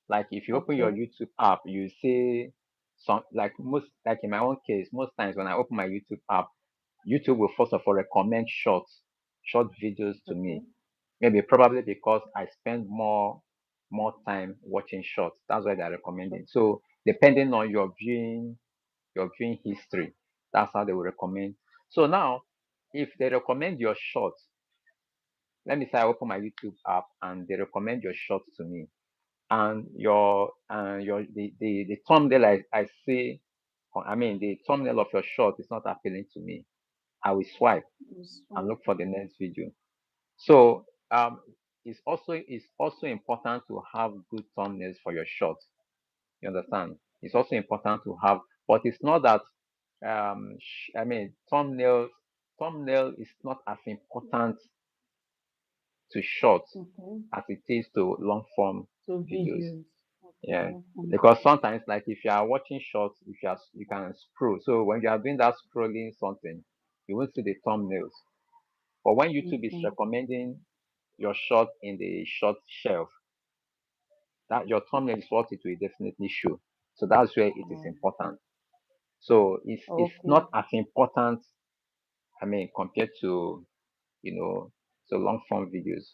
Like if you open your Okay. YouTube app, you see some, like in my own case, most times when I open my YouTube app, YouTube will first of all recommend short videos to Okay. me. Maybe probably because I spend more time watching shorts. That's why they're recommending. Okay. So depending on your viewing history, that's how they will recommend. So now, if they recommend your shorts, let me say I open my YouTube app and they recommend your shorts to me, and your the thumbnail I see, I mean the thumbnail of your short is not appealing to me, I will swipe This and one. look for the next video. So it's also important to have good thumbnails for your shorts. You understand? It's also important to have, but it's not that I mean thumbnail is not as important to shorts Okay. as it is to long form So videos. videos. Okay. Yeah, Long form because videos. sometimes, like if you are watching shorts, if you can scroll. So when you are doing that scrolling something, you won't see the thumbnails. But when YouTube is Okay. recommending your short in the short shelf, that your thumbnail is what it will definitely show. So that's where it is Oh, important. So it's okay. not as important, I mean, compared to you know long form videos.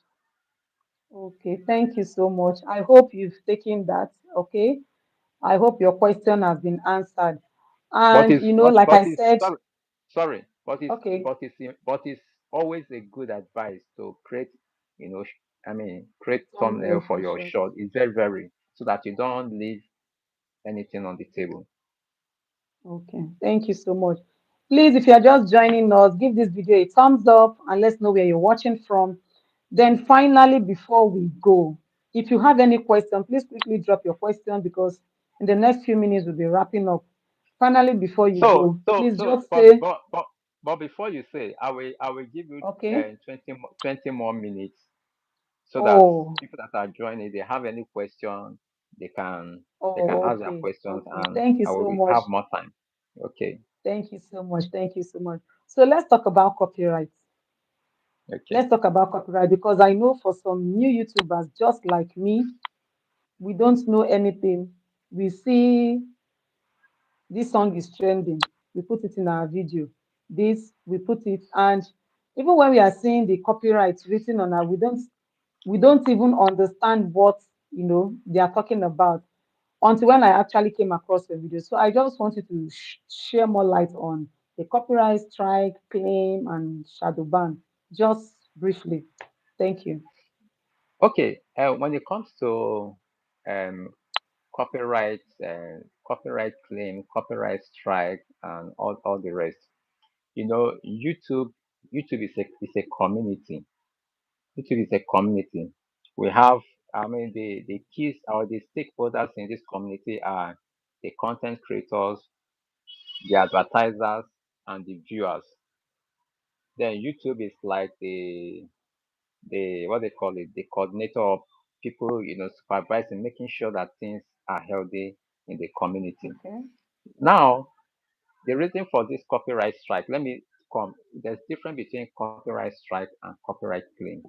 Okay. Thank you so much. I hope you've taken that. Okay. I hope your question has been answered. But And it's like but I it's said, sorry, okay. but it's always a good advice to create, I mean, create thumbnail Thumbnail for for your short. short. It's very very so that you don't leave anything on the table. Okay, thank you so much. Please, if you are just joining us, give this video a thumbs up and let's know where you're watching from. Then finally, before we go, if you have any question, please quickly drop your question because in the next few minutes we'll be wrapping up. Finally, before you So go, so please so just but say, but but but before you say, I will give you okay. 20 more minutes so that Oh, people that are joining, they have any question, they can Oh, ask their okay. questions, Okay. and Thank you I will so much. have more time. Okay, Thank you so much. Thank you so much. So let's talk about copyright. okay, Let's talk about copyright because I know for some new YouTubers just like me, we don't know anything. We see this song is trending, we put it in our video. This, we put it, and even when we are seeing the copyright written on our, we don't even understand what they are talking about until when I actually came across the video. So I just wanted to share more light on the copyright strike claim and shadow ban, just briefly. Thank you. okay. When it comes to um, copyright claim, copyright strike, and all the rest, YouTube is a community. YouTube is a community. We have, I mean, the keys or the stakeholders in this community are the content creators, the advertisers, and the viewers. Then YouTube is like the what they call it, the coordinator of people, supervising, making sure that things are healthy in the community. Okay. Now, the reason for this copyright strike, let me come. There's difference between copyright strike and copyright claim.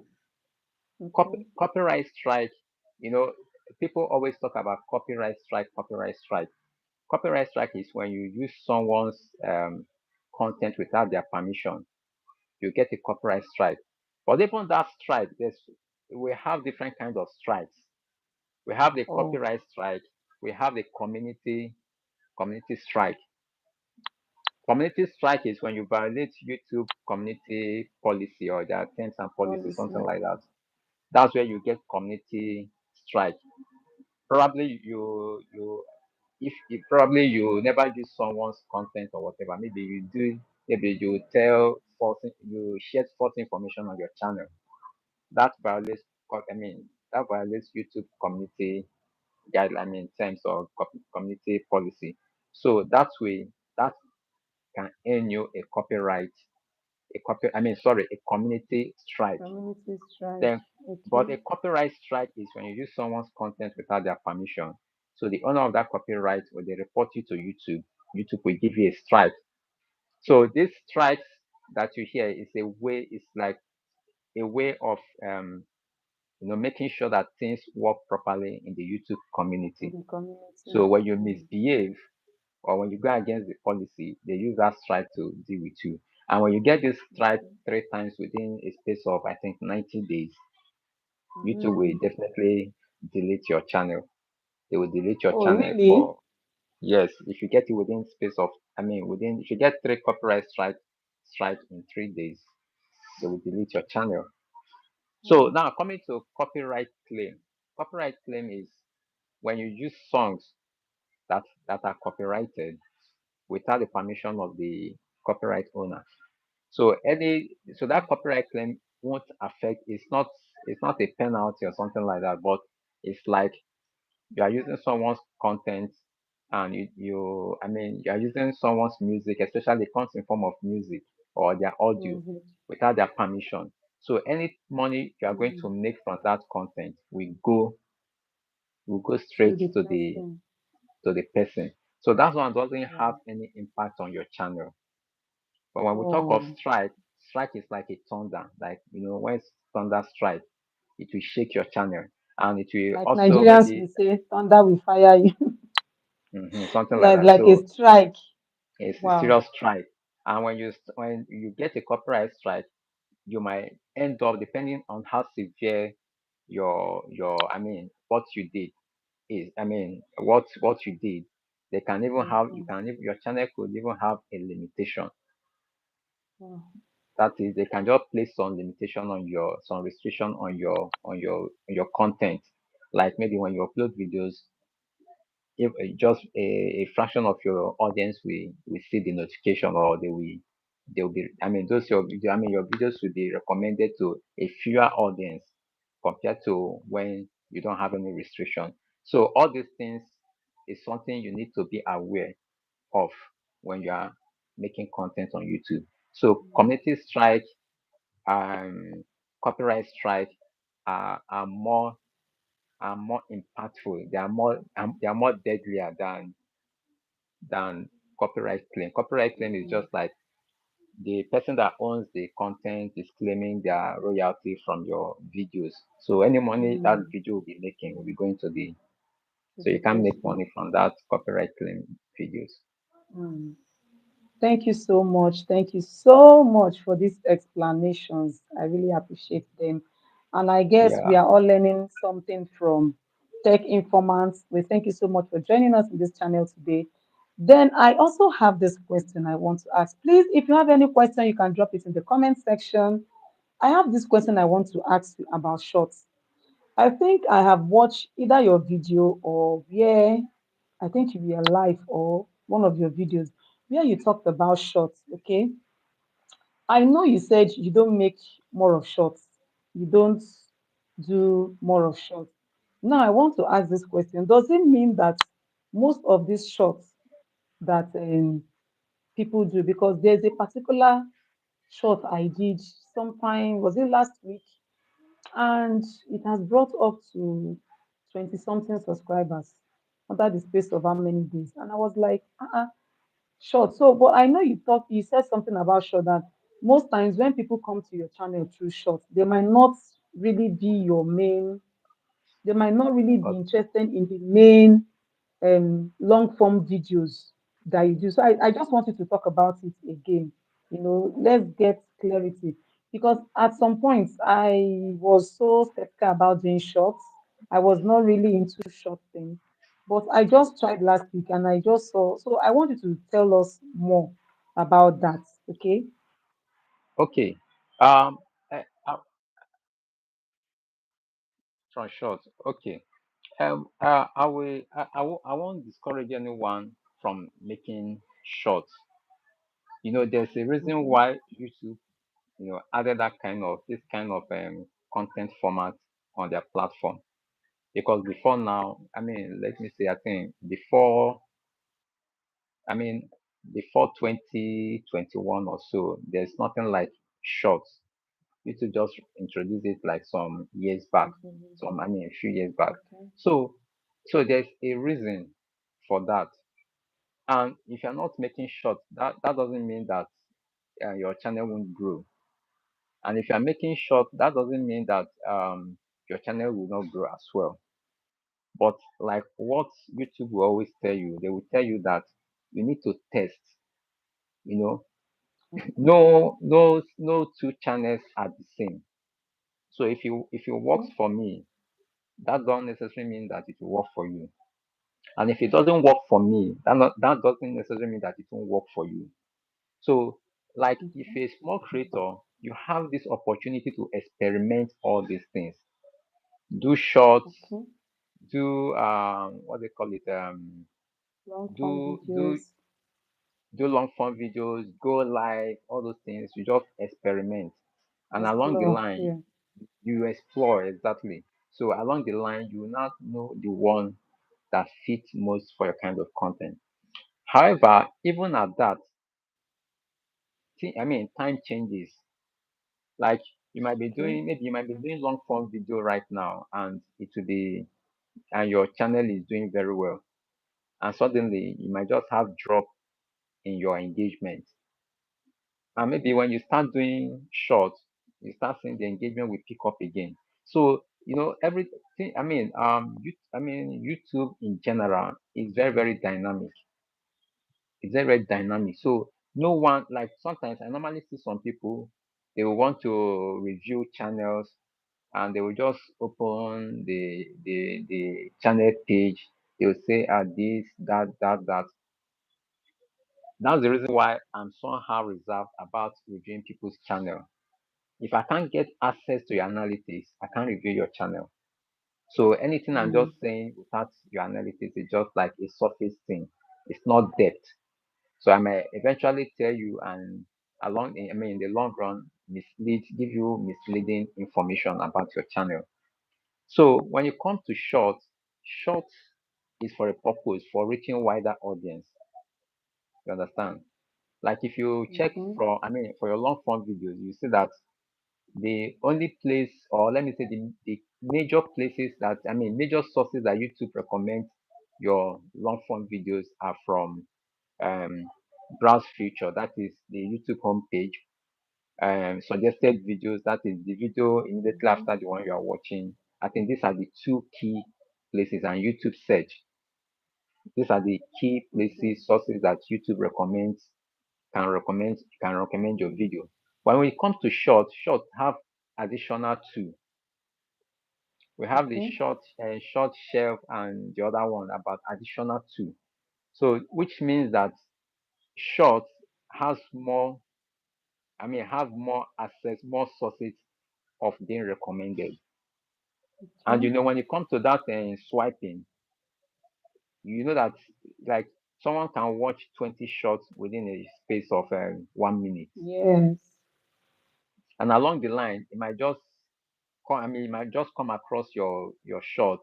Okay. Copyright strike, you know, people always talk about copyright strike, copyright strike. Copyright strike is when you use someone's content without their permission, you get a copyright strike. But even that strike, we have different kinds of strikes. We have the Oh, copyright strike, we have the community strike. Community strike is when you violate YouTube community policy or their terms and policies, policy. something like that. That's where you get community strike. Probably if probably you never use someone's content or whatever, maybe you do, maybe you tell you share false information on your channel. That violates that violates YouTube community guideline, terms of community policy. So that way, that can earn you a copyright, a community strike. Community strike. Then, but Okay. a copyright strike is when you use someone's content without their permission. So the owner of that copyright, when they report you to YouTube, YouTube will give you a strike. So these strikes that you hear is like a way of making sure that things work properly in the YouTube In community. the community. So when you Mm, misbehave or when you go against the policy, they use that strike to deal with you. And when you get this strike okay. 3 times within a space of I think 90 days, YouTube will Mm. definitely delete your channel. They will delete your Oh, channel really? for, yes, if you get it within space of if you get three copyright strike in 3 days, they will delete your channel. So Mm, now coming to copyright claim. Copyright claim is when you use songs that are copyrighted without the permission of the copyright owner. So that mm, copyright claim won't affect. It's not a penalty or something like that, but it's like you are using someone's content and you are using someone's music, especially it comes in form of music or their audio music. without their permission. So any money you are going Mm. to make from that content will go To straight the to the person. person. So that one doesn't have Wow. any impact on your channel. But when we talk of Oh, strike is like a thunder. Like, when thunder strike, it will shake your channel. And it will like also Nigerians maybe will say, thunder will fire you. something like like that. like a So strike. it's a Wow. serious strike. And when you get a copyright strike, you might end up depending on how severe your what you did is. What you did. They can even have you Mhm. can even, your channel could even have a limitation. Wow. That is, they can just place some restriction on your content. Like maybe when you upload videos, if just a fraction of your audience will see the notification, or they will be those your video your videos will be recommended to a fewer audience compared to when you don't have any restriction. So all these things is something you need to be aware of when you are making content on YouTube. So community strike, um, copyright strike are more are more impactful. They are more deadlier than copyright claim. Copyright claim is Mm, just like the person that owns the content is claiming their royalty from your videos. So any money that mm, video will be making will be going to the, to so the you can't make person. money from that copyright claim videos. Mm. Thank you so much. Thank you so much for these explanations. I really appreciate them. And I guess we Yeah. are all learning something from Tech Informants. We thank you so much for joining us in this channel today. Then I also have this question I want to ask. Please, if you have any question, you can drop it in the comment section. I have this question I want to ask you about shorts. I think I have watched either your video or where I think you were live or one of your videos where you talked about shorts. Okay. I know you said you don't make more of shorts. You don't do more of shorts. Now I want to ask this question. Does it mean that most of these shorts that people do, because there's a particular short I did sometime, was it last week? And it has brought up to 20 something subscribers under the space of how many days. And I was like, short. So, but I know you said something about short that most times when people come to your channel through short, they might not really be your main, they might not really be O- interested in the main long form videos that you do. So I just wanted to talk about it again. Let's get clarity because at some point I was so skeptical about doing shorts. I was not really into short things, but I just tried last week and I just saw. So I wanted to tell us more about that. Okay. Okay. Um, from short. Okay. I won't discourage anyone from making shorts. There's a reason Okay. why YouTube, added this kind of content format on their platform. Because before now, I mean, let me say, I think I mean, before 2021 or so, there's nothing like shorts. YouTube just introduced it like some years back, a few years back. Okay. So, so there's a reason for that. And if you're not making shorts, that doesn't mean that your channel won't grow. And if you're making short, that doesn't mean that your channel will not grow as well. But like what YouTube will always tell you, they will tell you that you need to test. You know, Okay. no two channels are the same. So if it works Okay. for me, that don't necessarily mean that it will work for you. And if it doesn't work for me, that doesn't necessarily mean that it won't work for you. So, like if Okay. you're a small creator, you have this opportunity to experiment all these things. Do shorts, Okay. do what they call it, Long form do do videos. do long form videos, go live, all those things. You just experiment, and along the Explore. line, Yeah. you explore exactly. So along the line, you will not know the one that fits most for your kind of content. However, even at that, time changes. Like Okay. maybe you might be doing long form video right now, and and your channel is doing very well, and suddenly you might just have drop in your engagement. And maybe when you start doing shorts, you start seeing the engagement will pick up again. So everything. YouTube in general is very very dynamic. It's very very dynamic. So no one, like sometimes I normally see some people, they will want to review channels and they will just open the channel page. They will say this, that. That's the reason why I'm somehow reserved about reviewing people's channel. If I can't get access to your analytics, I can't review your channel. So anything I'm Mm. just saying without your analytics is just like a surface thing. It's not depth. So I may eventually tell you and in the long run, give you misleading information about your channel. So when it comes to short is for a purpose for reaching wider audience. You understand? Like if you check Mm-hmm. for your long form videos, you see that the only place, or let me say, the major places that, I mean, major sources that YouTube recommends your long form videos are from um, browse feature, that is the YouTube homepage, suggested videos, that is the video immediately Mhm. after the one you are watching. I think these are the two key places, and YouTube search. These are the key Okay. places, sources that YouTube recommends, can recommend your video. But when it comes to short, short have additional two. We have the Okay. short shelf, and the other one about additional two. So which means that short has more, I mean, have more access, more sources of being recommended. And Okay. when it comes to that swiping, that like someone can watch 20 shots within a space of 1 minute. Yes. And along the line, it might just it might just come across your shot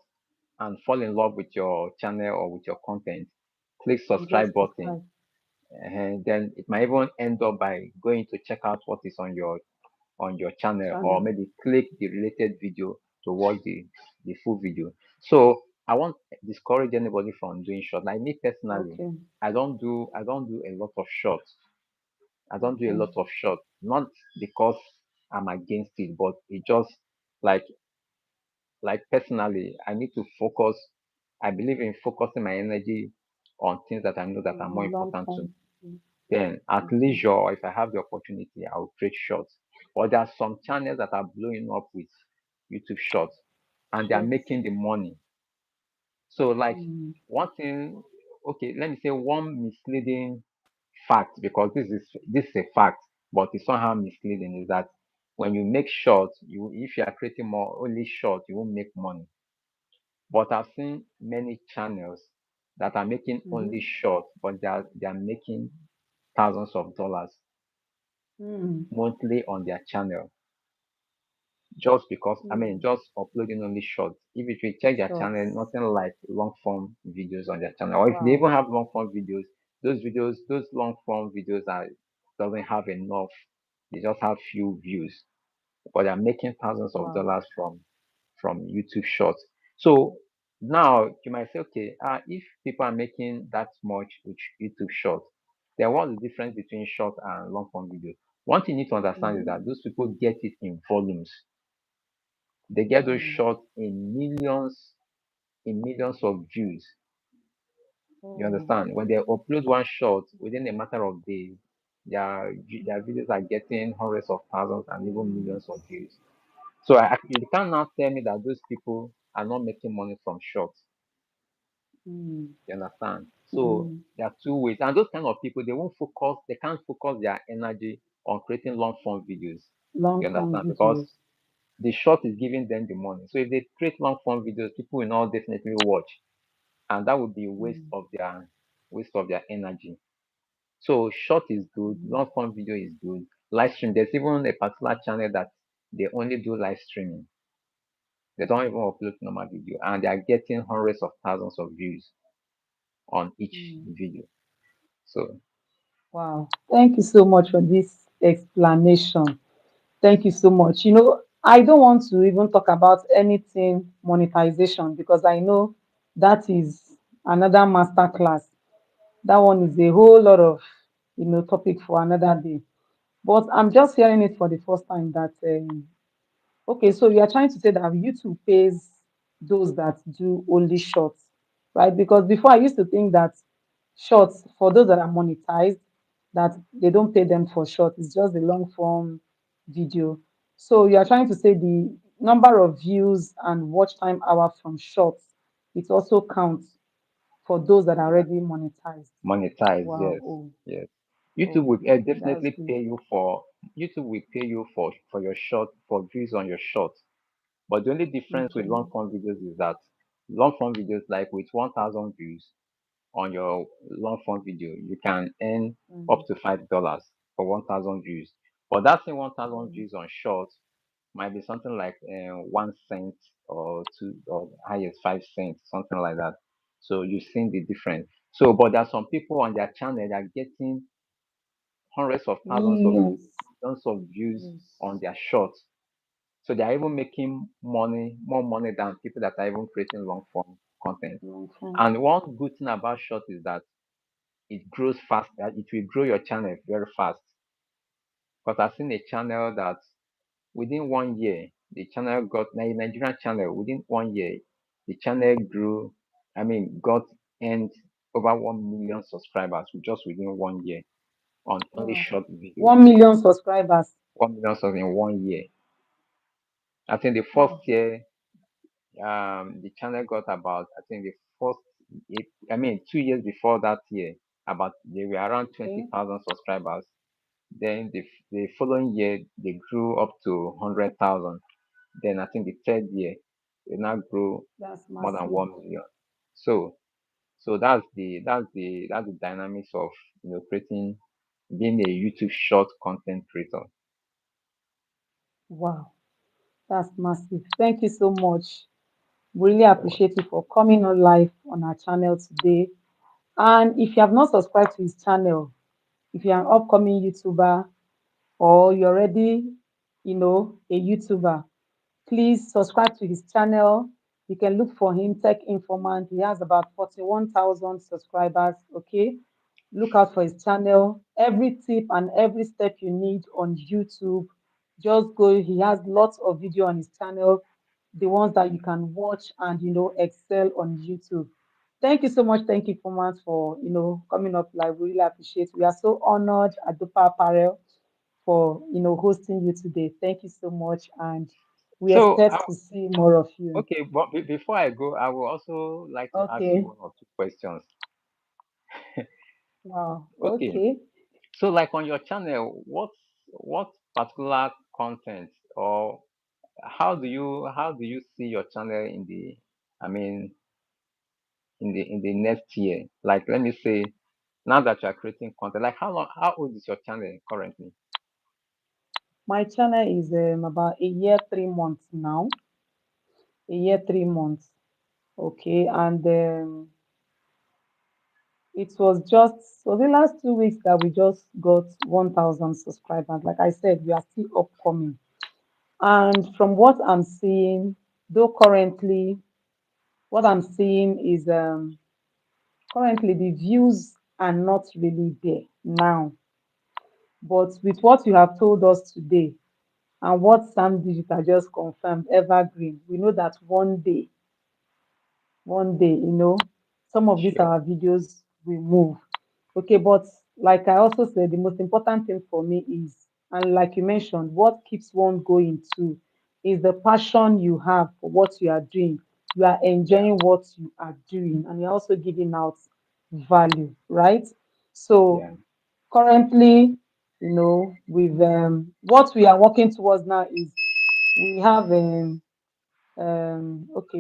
and fall in love with your channel or with your content. Click And subscribe just button, subscribe and then it might even end up by going to check out what is on your the channel, or channel. maybe click the related video to watch the full video. So I won't discourage anybody from doing short. Like me personally, Okay. I don't do a lot of shots. I don't do a Okay. lot of shots, not because I'm against it, but it just like personally, I need to focus. I believe in focusing my energy on things that I know that are more On long important to me. form. Mm. Then at Okay. leisure, if I have the opportunity, I'll create shorts. But there are some channels that are blowing up with YouTube shorts, and they are Shorts. making the money. So like Mm. one thing, okay, let me say one misleading fact, because this is a fact, but it's somehow misleading, is that when you make shorts, if you are creating more only shorts, you won't make money. But I've seen many channels that are making only Mm-hmm. short, but they are making thousands of dollars Mm. monthly on their channel, just because, I mean, Mm. just uploading only short. If you check their channel, Shorts. nothing like long form videos on their channel. Or if they Wow. even have long form videos, those long form videos are doesn't have enough. They just have few views, but they're making thousands of Wow. dollars from YouTube Shorts. So now you might say, okay, if people are making that much with YouTube Shorts, then what's the difference between short and long form videos? One thing you need to understand is Mm-hmm. that those people get it in volumes. They get those Mm. shots in millions of views. You Oh. understand? When they upload one shot within a matter of days, their videos are getting hundreds of thousands and even Mm. millions of views. So you can't now tell me that those people are not making money from shorts. Mm. You understand? So Mm. there are two ways, and those kind of people, they can't focus their energy on creating long form videos. Long You form understand? Because videos. the short is giving them the money. So if they create long form videos, people will not definitely watch, and that would be Mm. waste of their energy. So short is good, Mm. long form video is good. Live stream, there's even a particular channel that they only do live streaming. They don't even upload normal video, and they are getting hundreds of thousands of views on each Mm. video. So Wow. Thank you so much for this explanation. Thank you so much. I don't want to even talk about anything monetization because I know that is another master class. That one is a whole lot of, topic for another day. But I'm just hearing it for the first time that okay, so you are trying to say that YouTube pays those that do only shorts, right? Because before I used to think that shorts, for those that are monetized, that they don't pay them for short. It's just the long form video. So you are trying to say the number of views and watch time hour from shorts, it also counts for those that are yeah, already monetized. monetize, Wow. yes, Oh, yes. YouTube oh, will okay, that's definitely good. pay you for YouTube will pay you for your short, for views on your short. But the only difference with Okay. long form videos is that long form videos, like with 1,000 views on your long form video, you can earn up Mm. to $5 for 1,000 views. But that same 1,000 Oh. views on short might be something like 1 cent or two, or highest 5 cents, something like that. So you've seen the difference. So, but there are some people on their channel that are getting hundreds of thousands of views, Millions. millions of views Yes. on their shorts. So they are even making money, more money than people that are even creating long form content. Long form. And one good thing about short is that it grows fast. It will grow your channel very fast. Because I've seen a channel that within 1 year, the channel got a Nigerian channel. Within 1 year, the channel grew. I mean, got and over 1 million subscribers just within 1 year on only Wow. short videos. 1 million subscribers. 1 million subs in 1 year. I think the first Wow. year, the channel got about, I think the first, I mean, 2 years before that year, about they were around Okay. 20,000 subscribers. Then the following year, they grew up to 100,000. Then I think the third year, they now grew That's more than massive. 1 million. So that's the dynamics of creating being a YouTube short content creator. Wow. That's massive. Thank you so much. Really So, appreciate you for coming on live on our channel today. And if you have not subscribed to his channel, if you're an upcoming YouTuber or you're already, a YouTuber, please subscribe to his channel. You can look for him, Tech Informant. He has about 41,000 subscribers. Okay. Look out for his channel. Every tip and every step you need on YouTube, just go. He has lots of video on his channel, the ones that you can watch and excel on YouTube. Thank you so much. Thank you, Informant, for coming up live. We really appreciate it. We are so honored at Dopa Apparel for hosting you today. Thank you so much, and we so expect to see more of you. okay, but before I go, I would also like to ask you Okay. one or two questions. Wow. Okay, Okay. so like on your channel, what particular content, or how do you see your channel in the, I mean, in the next year? Like, let me say, now that you are creating content, like how old is your channel currently? My channel is about a year, 3 months now. A year, 3 months. Okay. And it was the last 2 weeks that we just got 1,000 subscribers. Like I said, we are still upcoming. And from what I'm seeing, though currently, what I'm seeing is currently the views are not really there now. But with what you have told us today and what Sam Digital just confirmed, Evergreen, we know that one day, some of these Sure. our videos will move. Okay, but like I also said, the most important thing for me is, and like you mentioned, what keeps one going too is the passion you have for what you are doing. You are Yeah. enjoying what you are doing, and you're also giving out value, right? So Yeah. currently, with what we are working towards now is we have okay,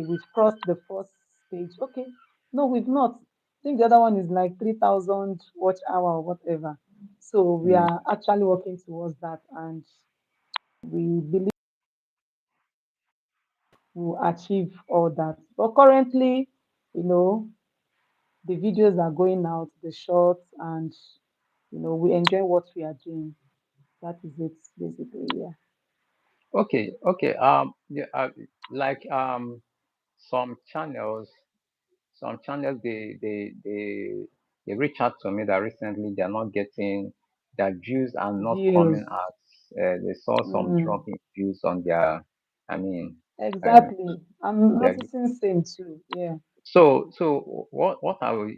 we've crossed the first stage. Okay, no, we've not. I think the other one is like 3,000 watch hour or whatever. So we Mm. are actually working towards that, and we believe we'll achieve all that. But currently, you know, the videos are going out, the shorts, and we enjoy what we are doing. That is it, basically. Yeah. Okay. Okay. Yeah. Like some channels, they reach out to me that recently they're not getting, their views are not coming Views. as, they saw some Mm, drop in views on their, I mean, um, exactly. I'm their, noticing same too. Yeah. so what I will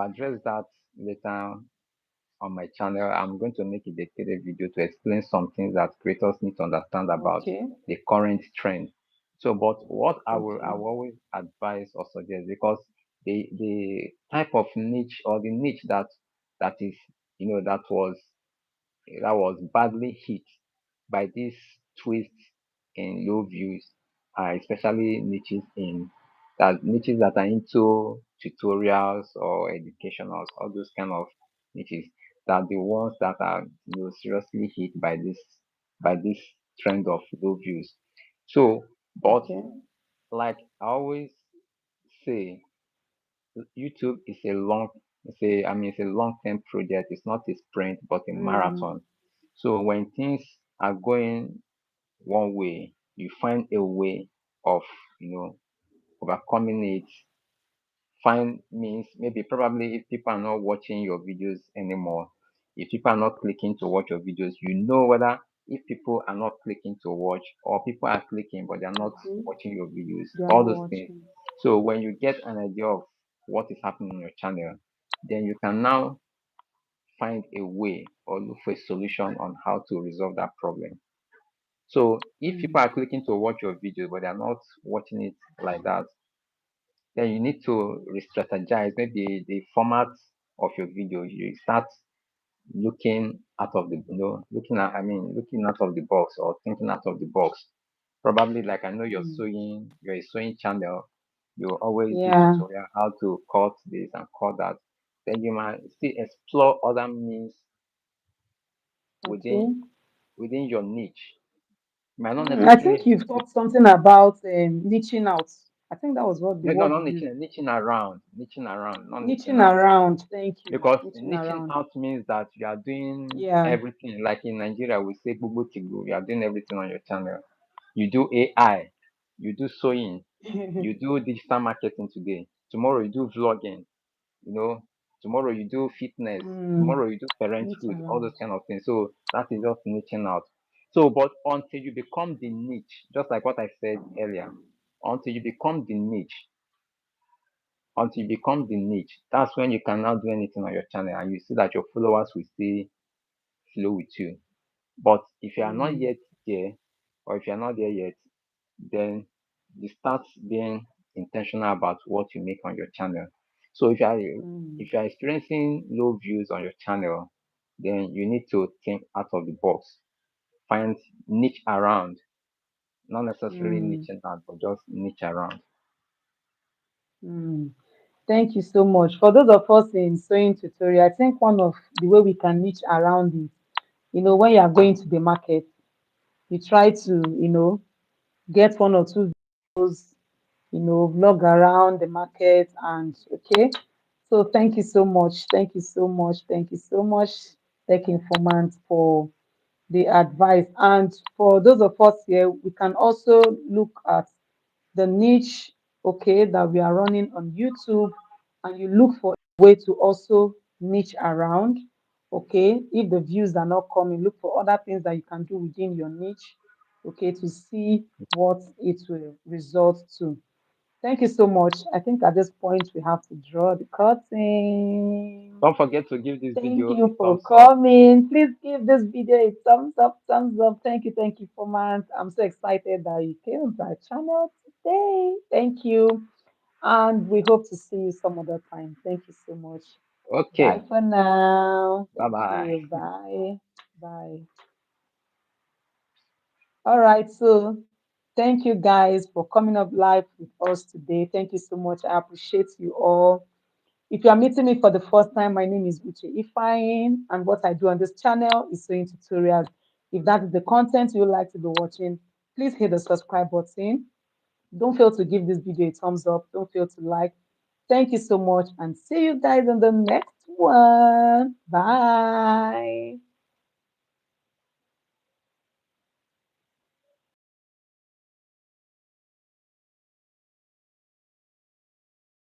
address that later on my channel. I'm going to make a dedicated video to explain some things that creators need to understand about Okay. the current trend. So, but what I will Okay. always advise or suggest, because the type of niche, or the niche that is, that was badly hit by this twist in low views, especially niches that are into tutorials or educationals, all those kind of niches, that the ones that are seriously hit by this trend of low views. So, but Okay. like I always say, YouTube is a long term project. It's not a sprint but a Mm, marathon. So when things are going one way, you find a way of, you know, overcoming it. Find means maybe probably if people are not watching your videos anymore, if people are not clicking to watch your videos, you know whether if people are not clicking to watch or people are clicking but they are not Okay. watching your videos, They are all not those things. watching. So when you get an idea of what is happening on your channel, then you can now find a way or look for a solution on how to resolve that problem. So if people Mm. are clicking to watch your video but they are not watching it like that, then you need to re-strategize maybe the format of your video. You start looking out of the, looking at, looking out of the box or thinking out of the box. Probably like I know Mm. you're a sewing channel. You always do Yeah. tutorial how to cut this and cut that. Then you might still explore other means Okay. within within your niche. It might not I necessarily think be you've talked something about niching out. I think that was what the no, no, word not you used. niching around, not niching Niching out. around. Thank you. Because Niching niching around. out means that you are doing Yeah. everything. Like in Nigeria, we say Google Tigo. You are doing everything on your channel. You do AI, you do sewing, you do digital marketing today. Tomorrow you do vlogging. You know, tomorrow you do fitness. Mm. Tomorrow you do Niche parenthood. All around. those kind of things. So that is just niching out. So, but until you become the niche, just like what I said earlier, until you become the niche, until you become the niche, that's when you can now do anything on your channel and you see that your followers will still flow with you. But if you are not Mm. yet there, or if you are not there yet, then you start being intentional about what you make on your channel. So Mm. if you are experiencing low views on your channel, then you need to think out of the box. Find niche around, not necessarily Mm. niche out, but just niche around. Mm. Thank you so much. For those of us in sewing tutorial, I think one of the way we can niche around it, when you are going to the market, you try to, get one or two videos, vlog around the market and okay. So thank you so much. Thank you so much. Thank you so much, Tech Informant, for the advice. And for those of us here, we can also look at the niche, okay, that we are running on YouTube, and you look for a way to also niche around, okay. If the views are not coming, look for other things that you can do within your niche, okay, to see what it will result to. Thank you so much. I think at this point we have to draw the curtain. Don't forget to give this Thank video a you for thumbs up. coming. Please give this video a thumbs up, thumbs up. Thank you, Formant. I'm so excited that you came to our channel today. Thank you. And we hope to see you some other time. Thank you so much. Bye Okay, for now. bye Thank bye. you. Bye. Bye. All right. So thank you guys for coming up live with us today. Thank you so much. I appreciate you all. If you are meeting me for the first time, my name is Uche Ifine, and what I do on this channel is sewing tutorials. If that is the content you would like to be watching, please hit the subscribe button. Don't fail to give this video a thumbs up. Don't fail to like. Thank you so much, and see you guys in the next one. Bye.